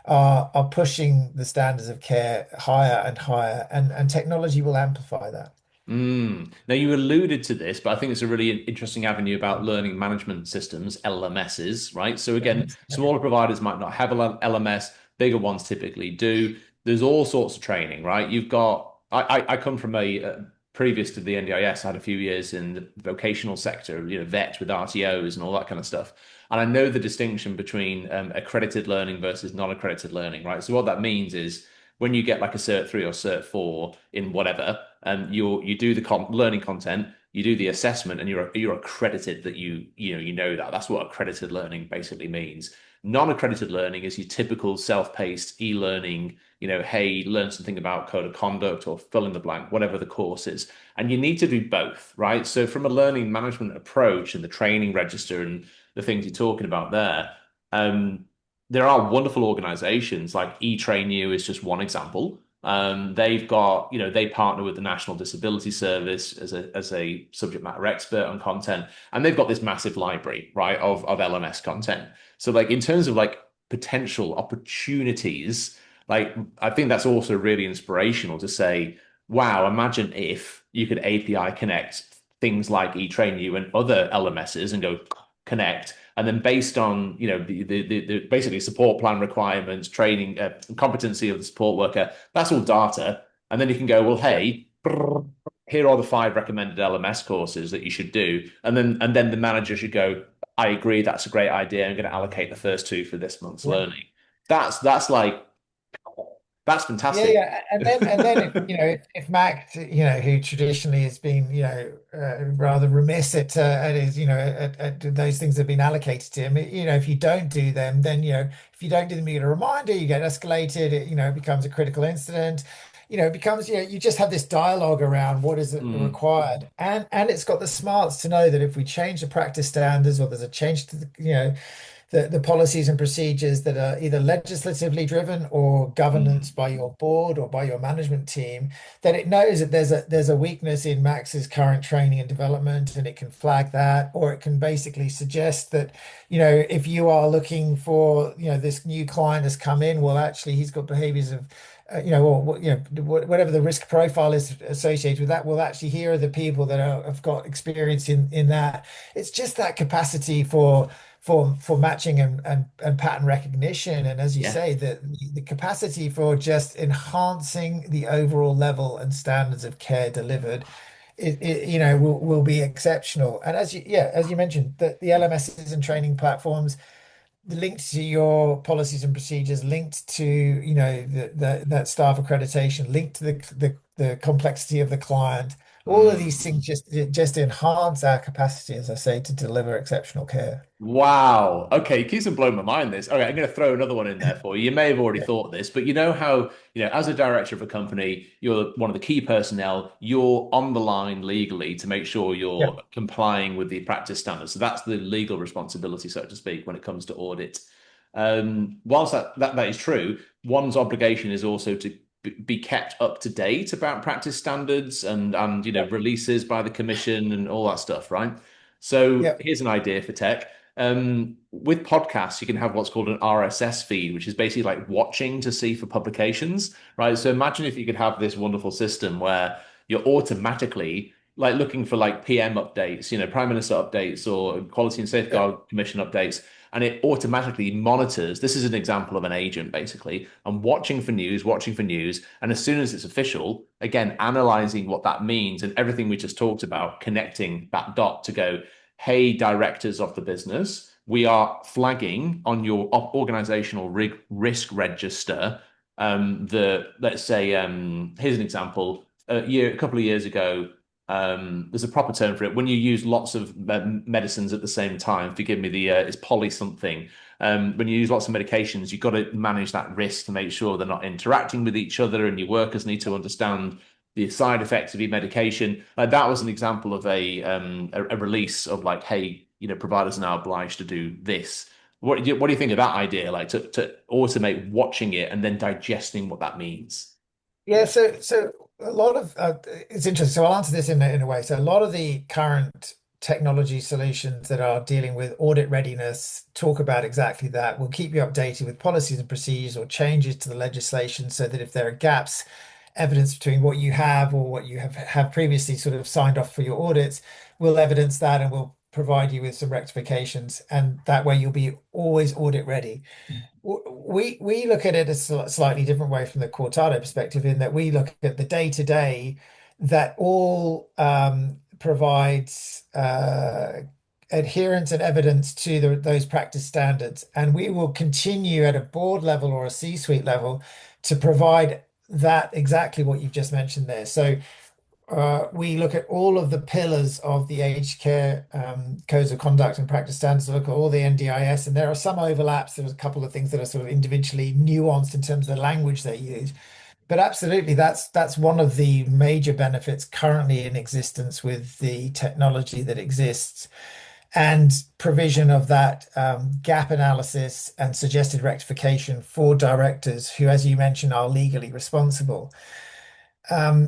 are pushing the standards of care higher and higher, and technology will amplify that. Now, you alluded to this, but I think it's a really interesting avenue about learning management systems, LMSs, right? So again, smaller providers might not have a LMS, bigger ones typically do. There's all sorts of training, right? I come from previous to the NDIS, I had a few years in the vocational sector, vet with RTOs and all that kind of stuff. And I know the distinction between accredited learning versus non-accredited learning, right? So what that means is when you get like a Cert 3 or Cert 4 in whatever, and you do the learning content, you do the assessment, and you're accredited that you know that. That's what accredited learning basically means. Non-accredited learning is your typical self-paced e-learning, hey, learn something about code of conduct or fill in the blank, whatever the course is. And you need to do both, right? So from a learning management approach and the training register and the things you're talking about um, there are wonderful organizations like eTrainU is just one example. They've got, they partner with the National Disability Service as a subject matter expert on content, and they've got this massive library, right, of LMS content. So like in terms of like potential opportunities, like I think that's also really inspirational to say, wow, imagine if you could API connect things like eTrainU and other LMSs and go connect. And then based on, the basically support plan requirements, training, competency of the support worker, that's all data. And then you can go, well, hey, here are the five recommended LMS courses that you should do, and then the manager should go, I agree, that's a great idea. I'm going to allocate the first two for this month's Yeah. learning. That's like that's Yeah, fantastic. yeah, and then if if Mac, who traditionally has been rather remiss at his at those things that have been allocated to him, if you don't do them, then if you don't do them, you get a reminder, you get escalated, it becomes a critical incident, it becomes you just have this dialogue around what is Mm, required, and it's got the smarts to know that if we change the practice standards or there's a change to the policies and procedures that are either legislatively driven or governance mm, by your board or by your management team, that it knows that there's a weakness in Max's current training and development, and it can flag that, or it can basically suggest that, if you are looking for, this new client has come in, well, actually, he's got behaviors of or whatever the risk profile is associated with that. Well, actually, here are the people that have got experience in that. It's just that capacity for matching and pattern recognition, and as you yeah. say, the capacity for just enhancing the overall level and standards of care delivered, will be exceptional. And as you mentioned, the LMSs and training platforms linked to your policies and procedures, linked to that staff accreditation, linked to the complexity of the client. All of these Mm. things just enhance our capacity, as I say, to deliver exceptional care. Wow. Okay, it keeps on blowing my mind this. Okay, I'm going to throw another one in there for you. You may have already Yeah. thought this, but you know how, as a director of a company, you're one of the key personnel, you're on the line legally to make sure Yeah. you're complying with the practice standards. So that's the legal responsibility, so to speak, when it comes to audit. Whilst that is true, one's obligation is also to be kept up to date about practice standards and Yeah. releases by the commission and all that stuff, right? So Yeah. here's an idea for tech. With podcasts, you can have what's called an RSS feed, which is basically like watching to see for publications, right? So imagine if you could have this wonderful system where you're automatically like looking for like PM updates, Prime Minister updates or Quality and Yeah. Safeguard Commission updates, and it automatically monitors. This is an example of an agent basically, and watching for news, and as soon as it's official, again, analyzing what that means and everything we just talked about, connecting that dot to go, hey, directors of the business, we are flagging on your organizational risk register. Let's say, here's an example. A couple of years ago, there's a proper term for it. When you use lots of medicines at the same time, forgive me, it's poly something. When you use lots of medications, you've got to manage that risk to make sure they're not interacting with each other, and your workers need to understand the side effects of your medication. That was an example of a release of like, hey, providers are now obliged to do this. What do you think of that idea? Like to automate watching it and then digesting what that means. Yeah, so a lot of it's interesting. So I'll answer this in a way. So a lot of the current technology solutions that are dealing with audit readiness talk about exactly that. We'll keep you updated with policies and procedures or changes to the legislation so that if there are gaps, evidence between what you have or what you have previously sort of signed off for your audits, we'll evidence that and we'll provide you with some rectifications. And that way you'll be always audit ready. We look at it a slightly different way from the Kortado perspective, in that we look at the day to day that all provides adherence and evidence to those practice standards, and we will continue at a board level or a C-suite level to provide that exactly what you've just mentioned there. So we look at all of the pillars of the aged care codes of conduct and practice standards, look at all the NDIS, and there are some overlaps. There's a couple of things that are sort of individually nuanced in terms of the language they use. But absolutely, that's one of the major benefits currently in existence with the technology that exists, and provision of that gap analysis and suggested rectification for directors who, as you mentioned, are legally responsible.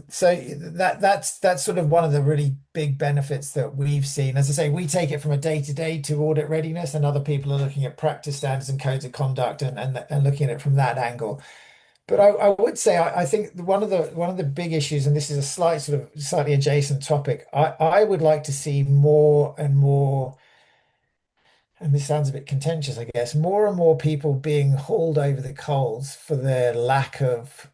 So that's sort of one of the really big benefits that we've seen. As I say, we take it from a day-to-day to audit readiness, and other people are looking at practice standards and codes of conduct and looking at it from that angle. But I would say I think one of the big issues, and this is a slightly adjacent topic, I would like to see more and more, and this sounds a bit contentious, I guess, more and more people being hauled over the coals for their lack of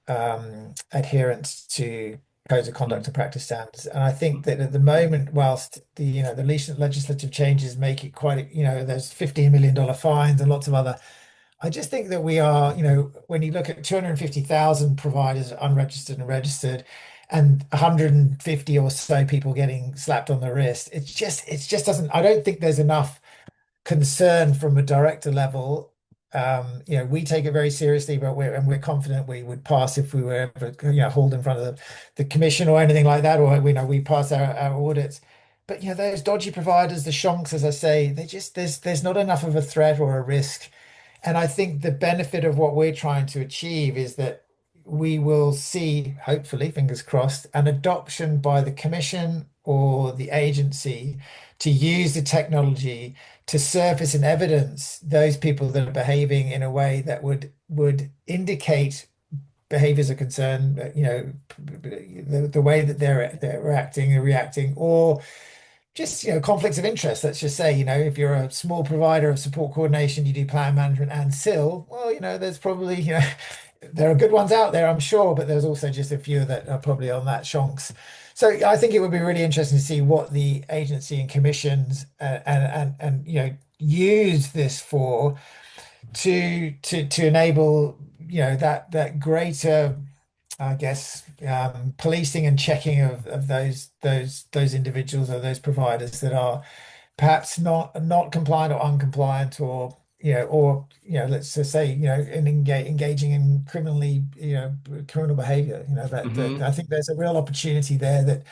adherence to codes of conduct Mm. and practice standards. And I think that at the moment, whilst the recent legislative changes make it quite, there's $15 million fines and lots of other, I just think that we are, when you look at 250,000 providers unregistered and registered, and 150 or so people getting slapped on the wrist, it just doesn't, I don't think there's enough concern from a director level. We take it very seriously, but we're confident we would pass if we were ever, hauled in front of the commission or anything like that, or we pass our audits. But those dodgy providers, the shonks, as I say, there's not enough of a threat or a risk. And I think the benefit of what we're trying to achieve is that we will see, hopefully, fingers crossed, an adoption by the commission or the agency to use the technology to surface and evidence those people that are behaving in a way that would indicate behaviors of concern, the way that they're acting and reacting, or just conflicts of interest. Let's just say, if you're a small provider of support coordination, you do plan management and SIL, well, there's probably, there are good ones out there, I'm sure, but there's also just a few that are probably on that shonks. So I think it would be really interesting to see what the agency and commissions and use this for to enable that greater, I guess, policing and checking of those individuals or those providers that are perhaps not compliant or uncompliant, or let's just say engaging in criminal behavior. That I Hmm. think there's a real opportunity there. That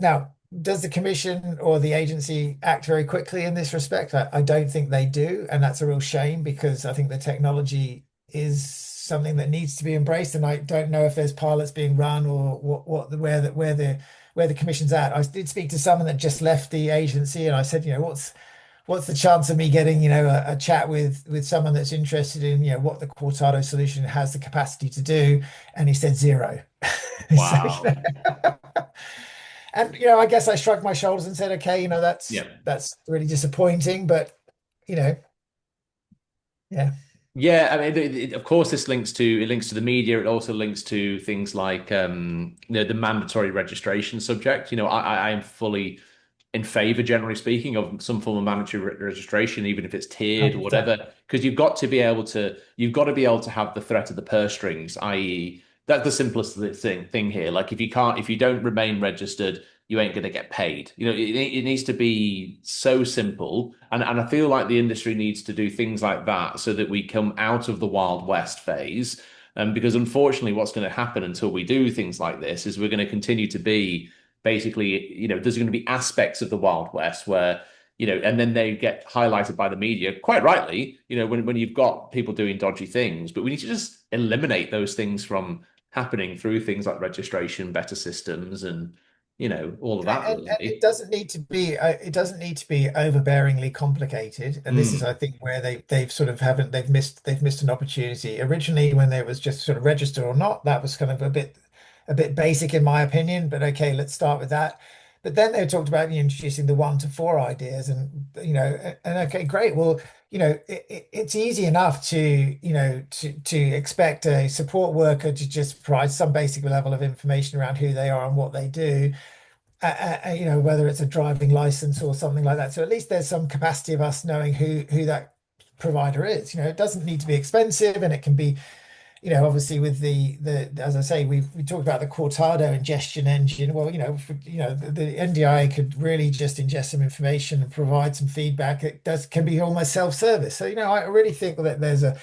now, does the commission or the agency act very quickly in this respect? I don't think they do, and that's a real shame because I think the technology is something that needs to be embraced, and I don't know if there's pilots being run or where the commission's at. I did speak to someone that just left the agency, and I said, what's the chance of me getting a chat with someone that's interested in what the Kortado solution has the capacity to do, and he said zero. So, Wow. and I guess I shrugged my shoulders and said, okay, Yeah. that's really disappointing, but you know, yeah, Yeah, I mean, of course, this links to the media. It also links to things like the mandatory registration subject. I am fully in favor, generally speaking, of some form of mandatory registration, even if it's tiered or 100%. whatever, because you've got to be able to have the threat of the purse strings, i.e., that's the simplest thing here. Like if you don't remain registered, you ain't going to get paid. It needs to be so simple, and I feel like the industry needs to do things like that so that we come out of the Wild West phase. Because unfortunately, what's going to happen until we do things like this is we're going to continue to be basically, there's going to be aspects of the Wild West where, and then they get highlighted by the media, quite rightly, when you've got people doing dodgy things. But we need to just eliminate those things from happening through things like registration, better systems, and, all of that, And it really. doesn't need to be overbearingly complicated. And this is, Mm, I think, where they've sort of haven't they've missed an opportunity. Originally, when there was just sort of register or not, that was kind of a bit basic in my opinion. But okay, let's start with that. But then they talked about introducing the 1 to 4 ideas, and and okay, great. Well, it's easy enough to expect a support worker to just provide some basic level of information around who they are and what they do, whether it's a driving license or something like that. So at least there's some capacity of us knowing who that provider is. It doesn't need to be expensive, and it can be, obviously with the as I say, we talked about the Kortado ingestion engine. Well, the NDI could really just ingest some information and provide some feedback. It can be almost self-service. So, I really think that there's a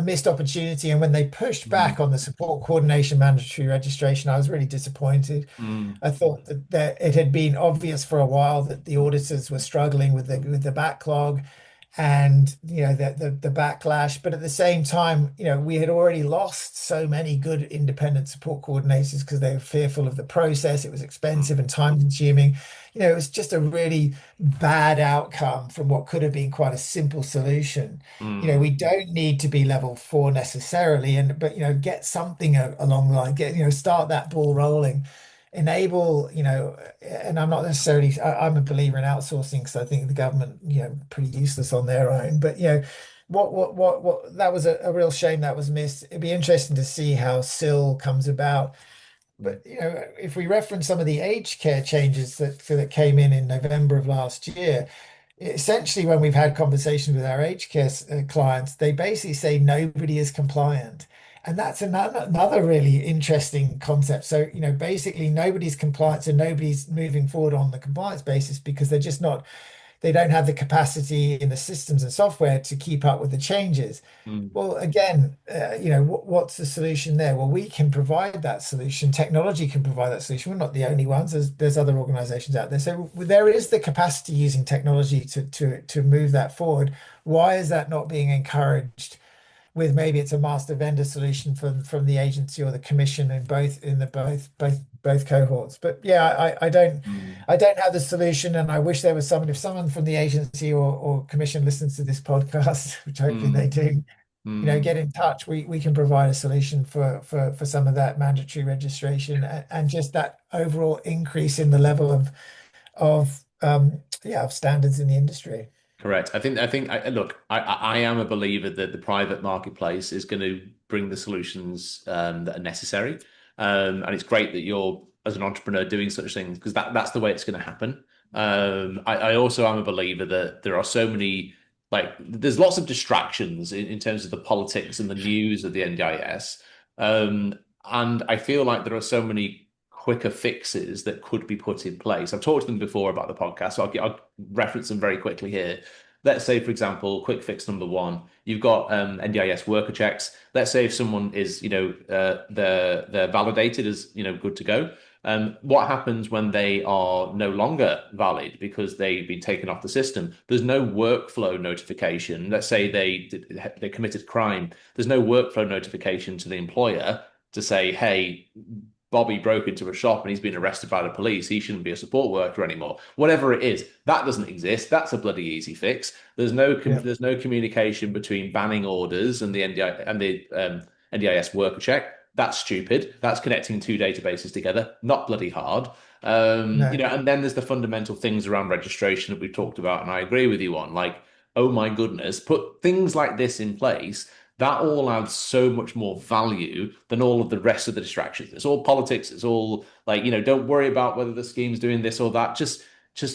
missed opportunity. And when they pushed back mm, on the support coordination mandatory registration, I was really disappointed. mm, I thought that it had been obvious for a while that the auditors were struggling with the backlog and the backlash. But at the same time, we had already lost so many good independent support coordinators because they were fearful of the process. It was mm, expensive and time consuming. It was just a really bad outcome from what could have been quite a simple solution. mm, We don't need to be level 4 necessarily, but get something along the line, start that ball rolling, enable, and I'm not necessarily, I'm a believer in outsourcing because I think the government, pretty useless on their own. But that was a real shame that was missed. It'd be interesting to see how SIL comes about. But if we reference some of the aged care changes that came in November of last year, essentially when we've had conversations with our aged care clients, they basically say nobody is compliant. And that's another really interesting concept. So, basically nobody's compliant, so nobody's moving forward on the compliance basis because they're just not, they don't have the capacity in the systems and software to keep up with the changes. Mm. Well, again, what's the solution there? Well, we can provide that solution. Technology can provide that solution. We're not the only ones. There's other organizations out there. So there is the capacity using technology to move that forward. Why is that not being encouraged with maybe it's a master vendor solution from the agency or the commission in both cohorts? But yeah, Mm. I don't have the solution, and I wish there was someone. If someone from the agency or commission listens to this podcast, which hopefully they Mm. do, Mm. get in touch. We can provide a solution for some of that mandatory registration and just that overall increase in the level of standards in the industry. Correct. Look, I am a believer that the private marketplace is going to bring the solutions that are necessary. And it's great that you're, as an entrepreneur, doing such things because that's the way it's going to happen. I also am a believer that there are so many, like, there's lots of distractions in terms of the politics and the news of the NDIS. And I feel like there are so many quicker fixes that could be put in place. I've talked to them before about the podcast, so I'll reference them very quickly here. Let's say, for example, quick fix number one, you've got NDIS worker checks. Let's say if someone is, they're validated as, good to go. What happens when they are no longer valid because they've been taken off the system? There's no workflow notification. Let's say they committed crime. There's no workflow notification to the employer to say, hey, Bobby broke into a shop and he's been arrested by the police. He shouldn't be a support worker anymore. Whatever it is, that doesn't exist. That's a bloody easy fix. Yeah, There's no communication between banning orders and the NDIS worker check. That's stupid. That's connecting two databases together. Not bloody hard. no, And then there's the fundamental things around registration that we've talked about, and I agree with you on. Like, oh my goodness, put things like this in place, that all adds so much more value than all of the rest of the distractions. It's all politics. It's all like, don't worry about whether the scheme's doing this or that. Just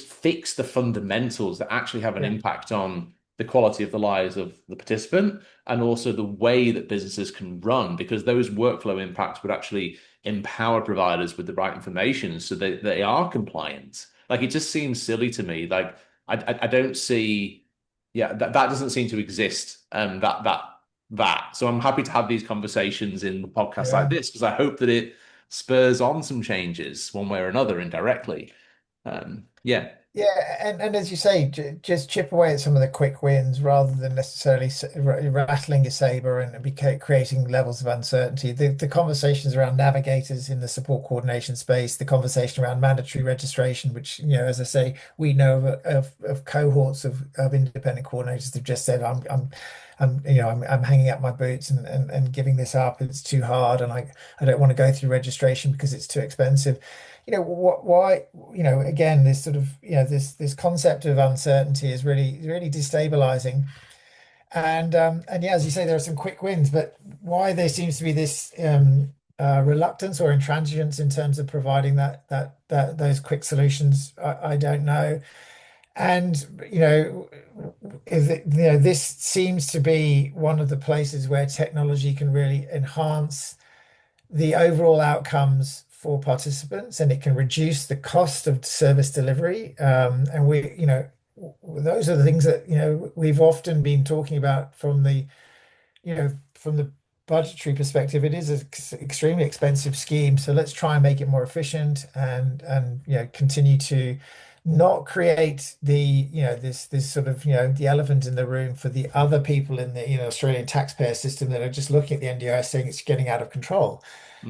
fix the fundamentals that actually have an yeah, impact on the quality of the lives of the participant and also the way that businesses can run, because those workflow impacts would actually empower providers with the right information so that they are compliant. Like, it just seems silly to me. Like, I don't see, yeah, that doesn't seem to exist. That. So I'm happy to have these conversations in the podcast like yeah. this because I hope that it spurs on some changes one way or another indirectly. Yeah. Yeah, and as you say, just chip away at some of the quick wins rather than necessarily rattling your saber and creating levels of uncertainty. The conversations around navigators in the support coordination space, the conversation around mandatory registration, which, as I say, we know of cohorts of independent coordinators that have just said, I'm hanging up my boots and giving this up. It's too hard, and I don't want to go through registration because it's too expensive. Why, again, this sort of, this concept of uncertainty is really destabilizing. And yeah, as you say, there are some quick wins, but why there seems to be this reluctance or intransigence in terms of providing those quick solutions, I don't know. And this seems to be one of the places where technology can really enhance the overall outcomes for participants, and it can reduce the cost of service delivery. And those are the things that, we've often been talking about from the budgetary perspective. It is an extremely expensive scheme. So let's try and make it more efficient and continue to not create this sort of, the elephant in the room for the other people in the, Australian taxpayer system that are just looking at the NDIS saying it's getting out of control.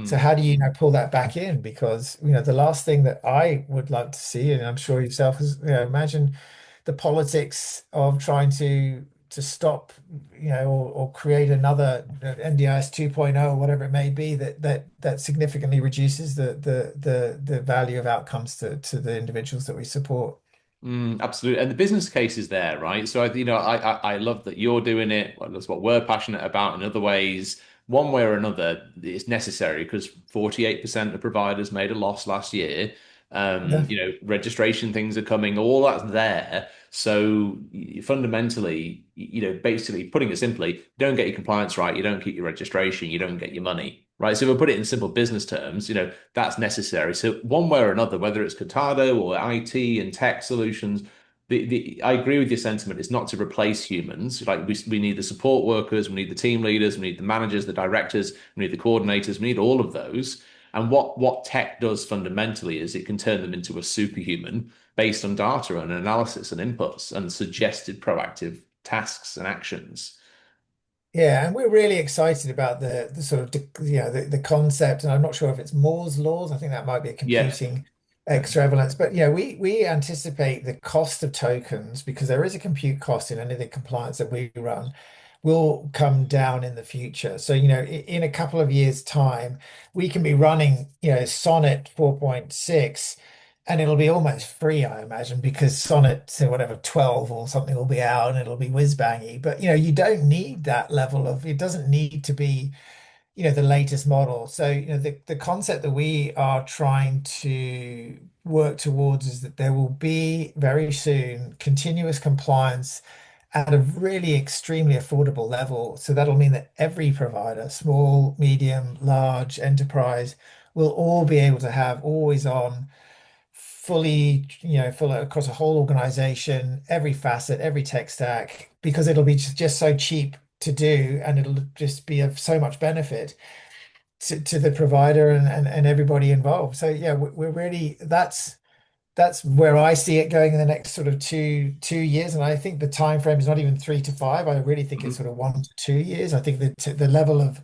So Mm. how do you now pull that back in? Because, the last thing that I would love to see, and I'm sure yourself is, imagine the politics of trying to stop, or create another NDIS 2.0 or whatever it may be that significantly reduces the value of outcomes to the individuals that we support. Absolutely. And the business case is there, right? So I love that you're doing it. Well, that's what we're passionate about in other ways. one way or another, it's necessary because 48% of providers made a loss last year. Yeah. Registration things are coming, all that's there. So fundamentally, basically putting it simply, you don't get your compliance right, you don't keep your registration, you don't get your money, right? So if we put it in simple business terms, that's necessary. So one way or another, whether it's Kortado or IT and tech solutions, I agree with your sentiment. It's not to replace humans. Like we need the support workers, we need the team leaders, we need the managers, the directors, we need the coordinators, we need all of those. And what tech does fundamentally is it can turn them into a superhuman based on data and analysis and inputs and suggested proactive tasks and actions. Yeah, and we're really excited about the sort of the concept, and I'm not sure if it's Moore's laws. I think that might be a Yeah. computing Yeah. extravagance, but we anticipate the cost of tokens, because there is a compute cost in any of the compliance that we run, will come down in the future. So in a couple of years' time, we can be running Sonnet 4.6, and it'll be almost free, I imagine, because Sonnet, so whatever, 12 or something will be out and it'll be whiz bangy. But you don't need that level of, it doesn't need to be, the latest model. So, the concept that we are trying to work towards is that there will be very soon continuous compliance at a really extremely affordable level. So that'll mean that every provider, small, medium, large, enterprise, will all be able to have always on, fully, full across a whole organization, every facet, every tech stack, because it'll be just so cheap to do, and it'll just be of so much benefit to the provider and everybody involved. So yeah, we're really, that's where I see it going in the next sort of two years. And I think the time frame is not even 3 to 5. I really think it's Mhm. sort of 1 to 2 years. I think that the level of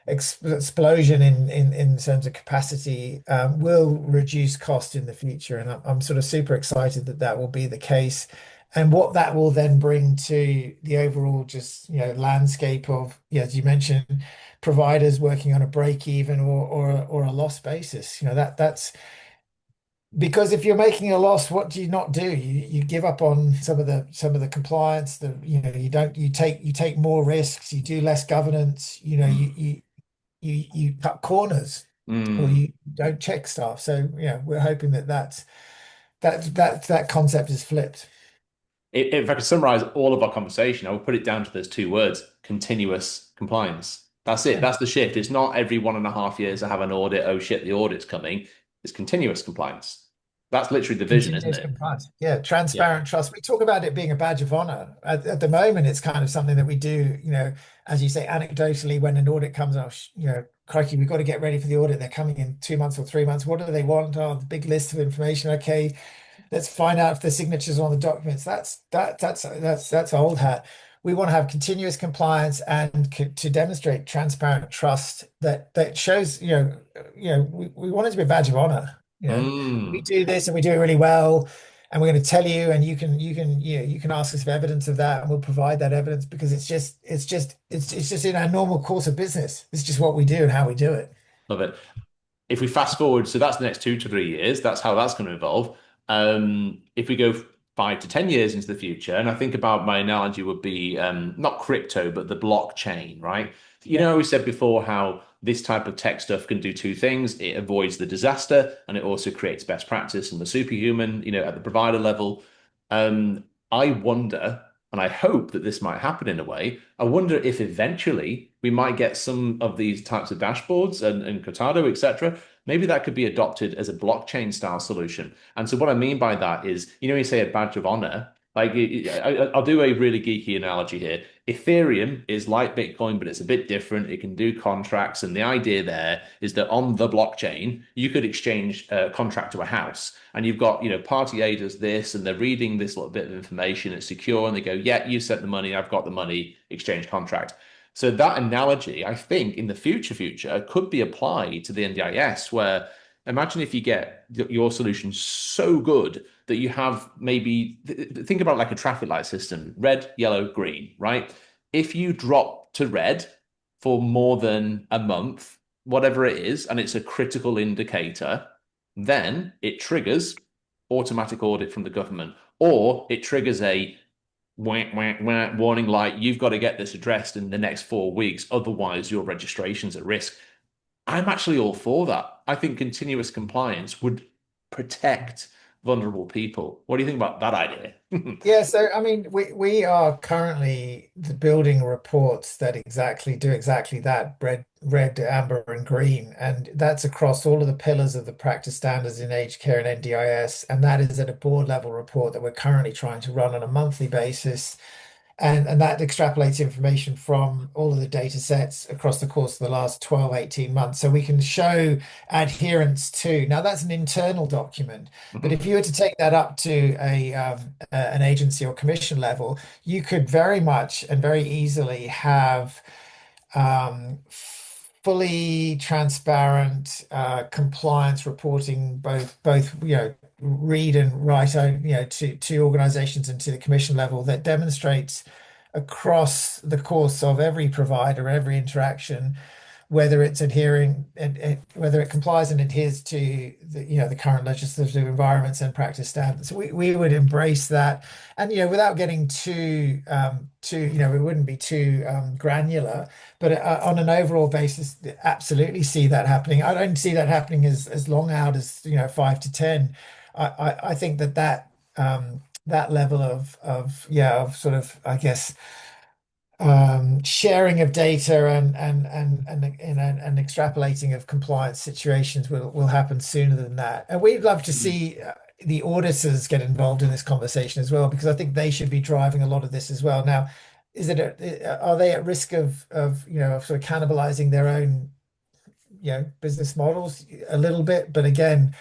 explosion in terms of capacity will reduce cost in the future, and I'm sort of super excited that that will be the case, and what that will then bring to the overall just landscape of, as you mentioned, providers working on a break even or a loss basis. That's because if you're making a loss, what do you not do? You give up on some of the compliance. You take more risks. You do less governance. You cut corners, or Mm. you don't check stuff. So we're hoping that concept is flipped. If I could summarize all of our conversation, I would put it down to those two words: continuous compliance. That's it. Yeah. That's the shift. It's not every 1.5 years I have an audit. Oh shit, the audit's coming. It's continuous compliance. That's literally the vision, isn't Continuous it? compliance. Yeah, Yeah. transparent trust. We talk about it being a badge of honor. At the moment, it's kind of something that we do, as you say, anecdotally, when an audit comes out, crikey, we've got to get ready for the audit. They're coming in 2 months or 3 months. What do they want? Oh, the big list of information. Okay, let's find out if the signatures are on the documents. That's old hat. We want to have continuous compliance and to demonstrate transparent trust that shows, we want it to be a badge of honor. We Mm. do this and we do it really well, and we're going to tell you, and you can ask us for evidence of that, and we'll provide that evidence, because it's just in our normal course of business. It's just what we do and how we do it. Love it. If we fast forward, so that's the next 2 to 3 years, that's how that's going to evolve. If we go 5 to 10 years into the future, and I think about my analogy would be not crypto, but the blockchain, right? Yeah. We said before how this type of tech stuff can do two things. It avoids the disaster and it also creates best practice and the superhuman, at the provider level. I wonder, and I hope that this might happen in a way. I wonder if eventually we might get some of these types of dashboards and Cortado, etc. Maybe that could be adopted as a blockchain style solution. And so what I mean by that is, you say a badge of honor. Like I'll do a really geeky analogy here. Ethereum is like Bitcoin, but it's a bit different. It can do contracts, and the idea there is that on the blockchain you could exchange a contract to a house, and you've got party A does this, and they're reading this little bit of information. It's secure, and they go, "Yeah, you sent the money. I've got the money. Exchange contract." So that analogy, I think, in the future could be applied to the NDIS, where imagine if you get your solution so good that you have maybe think about it like a traffic light system, red, yellow, green, right? If you drop to red for more than a month, whatever it is, and it's a critical indicator, then it triggers automatic audit from the government, or it triggers a wah, wah, wah, warning light, you've got to get this addressed in the next 4 weeks, otherwise your registration's at risk. I'm actually all for that. I think continuous compliance would protect vulnerable people. What do you think about that idea? Yeah, so I mean, we are currently building reports that do exactly that, red, amber, and green, and that's across all of the pillars of the practice standards in aged care and NDIS, and that is at a board level report that we're currently trying to run on a monthly basis. And that extrapolates information from all of the data sets across the course of the last 12, 18 months. So we can show adherence to. Now, that's an internal document, but if Mhm. you were to take that up to an agency or commission level, you could very much and very easily have fully transparent compliance reporting, both read and write to organizations and to the commission level that demonstrates across the course of every provider, every interaction, whether it's adhering and whether it complies and adheres to the current legislative environments and practice standards. We would embrace that, and without getting it wouldn't be too granular, but on an overall basis, absolutely see that happening. I don't see that happening as long out as 5 to 10. I think that level of sort of, I guess, sharing of data and extrapolating of compliance situations will happen sooner than that. And we'd love to see the auditors get involved in this conversation as well, because I think they should be driving a lot of this as well. Now, are they at risk of sort of cannibalizing their own business models a little bit? But again,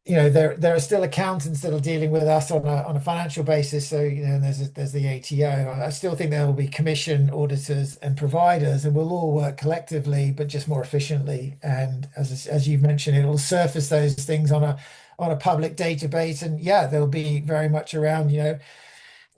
there are still accountants that are dealing with us on a financial basis. So, and there's the ATO. I still think there will be commission auditors and providers, and we'll all work collectively, but just more efficiently. And as you've mentioned, it will surface those things on a public database. And yeah, they'll be very much around,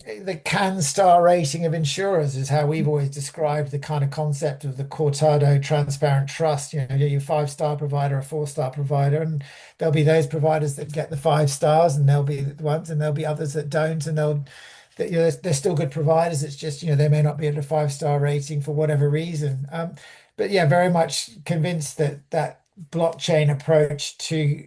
the can star rating of insurers is how we've always described the kind of concept of the Kortado transparent trust. Your 5-star provider, a 4-star provider, and there'll be those providers that get the 5 stars, and there'll be the ones, and there'll be others that don't, and they're still good providers. It's just they may not be at a 5-star rating for whatever reason. But yeah, very much convinced that blockchain approach to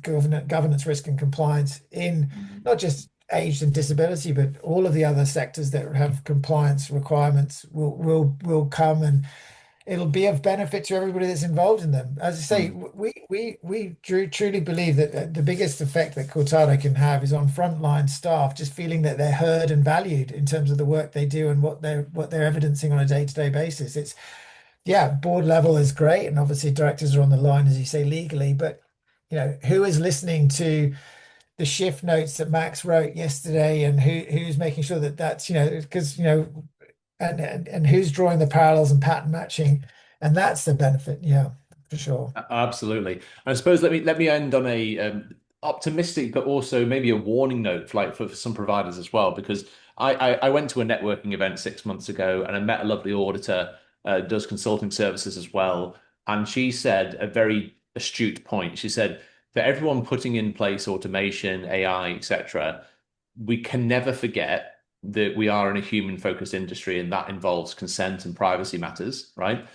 governance, risk, and compliance in not just age and disability, but all of the other sectors that have compliance requirements will come, and it'll be of benefit to everybody that's involved in them. As I say, we truly believe that the biggest effect that Cortado can have is on frontline staff, just feeling that they're heard and valued in terms of the work they do and what they're evidencing on a day-to-day basis. It's yeah, board level is great, and obviously directors are on the line, as you say, legally, but who is listening to the shift notes that Max wrote yesterday, and who's making sure that that's because and who's drawing the parallels and pattern matching, and that's the benefit, yeah, for sure. Absolutely. I suppose let me end on a optimistic, but also maybe a warning note, like for some providers as well, because I went to a networking event 6 months ago and I met a lovely auditor, does consulting services as well, and she said a very astute point. She said, for everyone putting in place automation, AI, etc., we can never forget that we are in a human-focused industry, and that involves consent and privacy matters, right?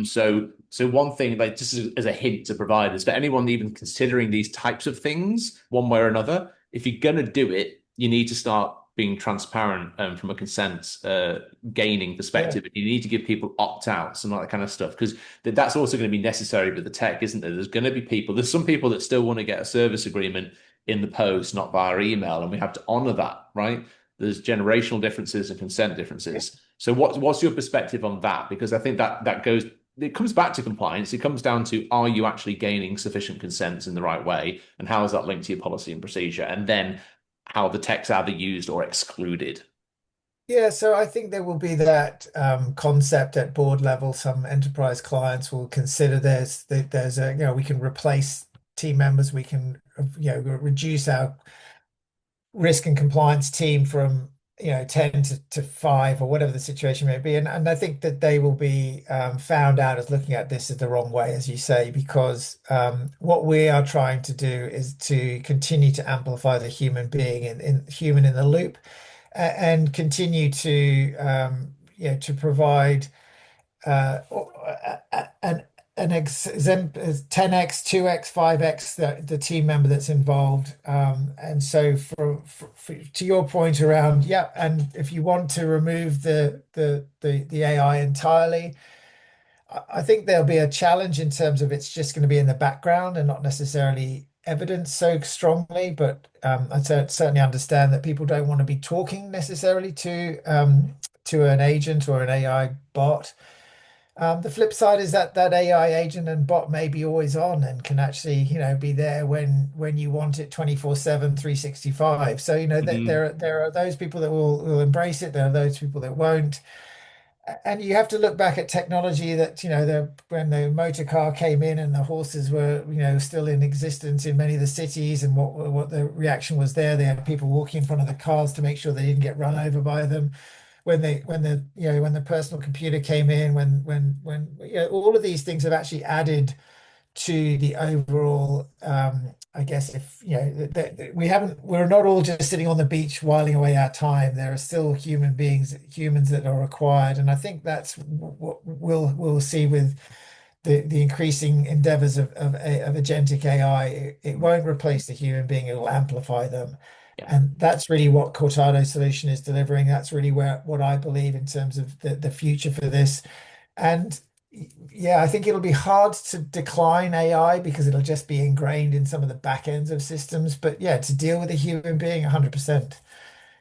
So one thing, like just as a hint to providers, for anyone even considering these types of things, one way or another, if you're gonna do it, you need to start being transparent from a consent gaining Yeah, perspective. And you need to give people opt-outs and all that kind of stuff, because that's also going to be necessary with the tech, isn't there? There's going to be there's some people that still want to get a service agreement in the post, not via email, and we have to honor that, right? There's generational differences and consent differences. So what's your perspective on that? Because I think it comes back to compliance. It comes down to, are you actually gaining sufficient consents in the right way? And how is that linked to your policy and procedure? And then how the tech's either used or excluded. yeah, so I think there will be that concept at board level. Some enterprise clients will consider there's a we can replace team members, we can reduce our risk and compliance team from 10 to 5, or whatever the situation may be, and I think that they will be found out as looking at this as the wrong way, as you say, because what we are trying to do is to continue to amplify the human being in human in the loop, and continue to to provide an exempt 10x, 2x, 5x the team member that's involved. And so to your point around, yeah, and if you want to remove the AI entirely, I think there'll be a challenge in terms of it's just going to be in the background and not necessarily evidence so strongly. But I certainly understand that people don't want to be talking necessarily to an agent or an AI bot. The flip side is that that AI agent and bot may be always on and can actually, be there when you want it 24/7, 365. So, Mhm. there are those people that will embrace it. There are those people that won't. And you have to look back at technology that, when the motor car came in and the horses were, still in existence in many of the cities, and what the reaction was there. They had people walking in front of the cars to make sure they didn't get run over by them. When the personal computer came in, when all of these things have actually added to the overall, I guess, if we're not all just sitting on the beach whiling away our time. There are still humans that are required, and I think that's what we'll see with the increasing endeavors of agentic AI. It won't replace the human being; it will amplify them. Yeah. And that's really what Cortado's solution is delivering. That's really what I believe in terms of the future for this. And yeah, I think it'll be hard to decline AI because it'll just be ingrained in some of the back ends of systems. But yeah, to deal with a human being 100%.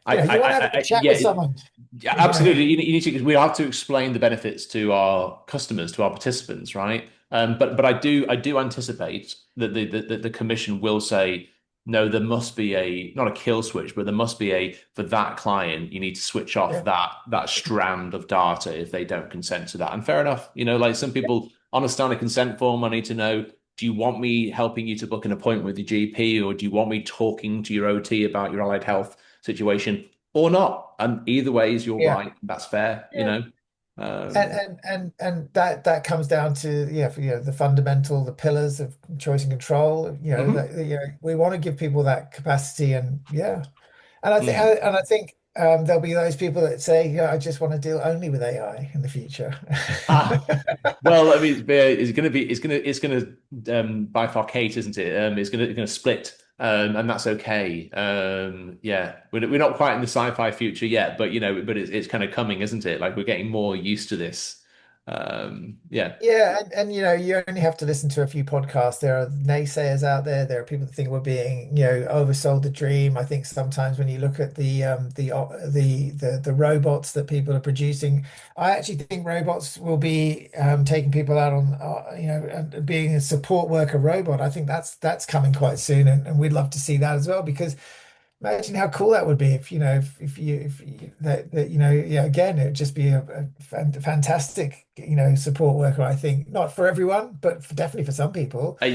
You want to have a good chat Yeah, with someone. yeah, absolutely. You need to, because we have to explain the benefits to our customers, to our participants, right? But I do anticipate that the commission will say, no, there must be a, not a kill switch, but there must be a, for that client, you need to switch off Yeah, that strand of data if they don't consent to that. And fair enough, like some people on a standard consent form, I need to know, do you want me helping you to book an appointment with your GP, or do you want me talking to your OT about your allied health situation or not? And either ways, you're yeah, right. That's fair, yeah. Um, And that comes down to the fundamental, the pillars of choice and control. mhm, We want to give people that capacity, and yeah. And I think, mm. there'll be those people that say, yeah, I just want to deal only with AI in the future. Ah, well, I mean, it's going to be, it's going to bifurcate, isn't it? It's going to split, and that's okay. Yeah, we're not quite in the sci-fi future yet, but but it's kind of coming, isn't it? Like we're getting more used to this. Yeah. Yeah, and you only have to listen to a few podcasts. There are naysayers out there. There are people that think we're being, oversold the dream. I think sometimes when you look at the robots that people are producing, I actually think robots will be taking people out on, and being a support worker robot. I think that's coming quite soon, and we'd love to see that as well because imagine how cool that would be if you that yeah, again, it would just be a fantastic, support worker, I think. Not for everyone, but definitely for some people. I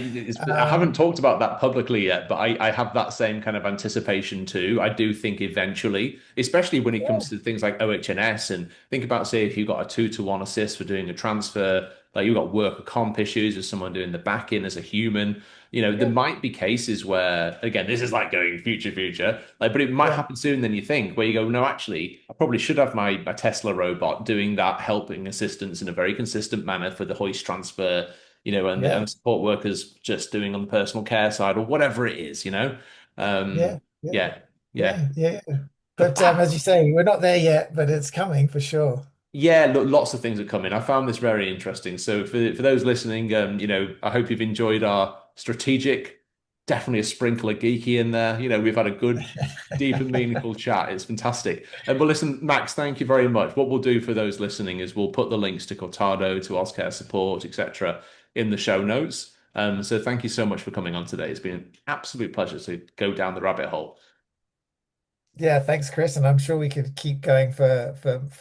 haven't Um, talked about that publicly yet, but I have that same kind of anticipation too. I do think eventually, especially when it yeah, comes to things like OHS, and think about, say, if you've got a 2-to-1 assist for doing a transfer, like you've got worker comp issues with someone doing the back in as a human, there yeah, might be cases where, again, this is like going future, like, but it might yeah, happen sooner than you think, where you go, no, actually, I probably should have my Tesla robot doing that helping assistance in a very consistent manner for the hoist transfer, yeah, and support workers just doing on the personal care side or whatever it is. yeah, Um, yeah, yeah, yeah. yeah. But But as you say, we're not there yet, but it's coming for sure. yeah, look, lots of things are coming. I found this very interesting. So for those listening, I hope you've enjoyed our strategic, definitely a sprinkle of geeky in there. We've had a good, deep and meaningful chat. It's fantastic. But listen, Max, thank you very much. What we'll do for those listening is we'll put the links to Cortado, to Auscare support, etc., in the show notes. So thank you so much for coming on today. It's been an absolute pleasure to go down the rabbit hole. Yeah, thanks, Chris. And I'm sure we could keep going for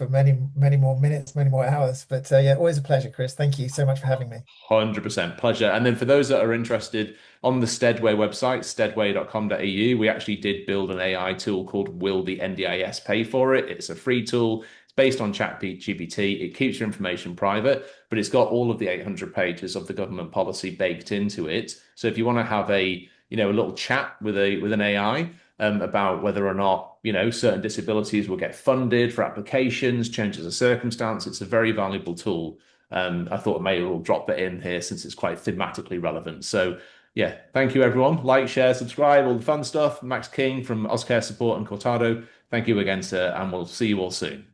many, many more minutes, many more hours. But yeah, always a pleasure, Chris. Thank you so much for having me. 100% pleasure. And then for those that are interested, on the Steadway website, steadway.com.au, we actually did build an AI tool called Will the NDIS Pay for It? It's a free tool. It's based on ChatGPT. It keeps your information private, but it's got all of the 800 pages of the government policy baked into it. So if you want to have a little chat with an AI, about whether or not, certain disabilities will get funded for applications, changes of circumstance. It's a very valuable tool. I thought I may as well drop that in here since it's quite thematically relevant. So yeah, thank you everyone. Like, share, subscribe, all the fun stuff. Max King from Auscare Support and Kortado. Thank you again, sir, and we'll see you all soon.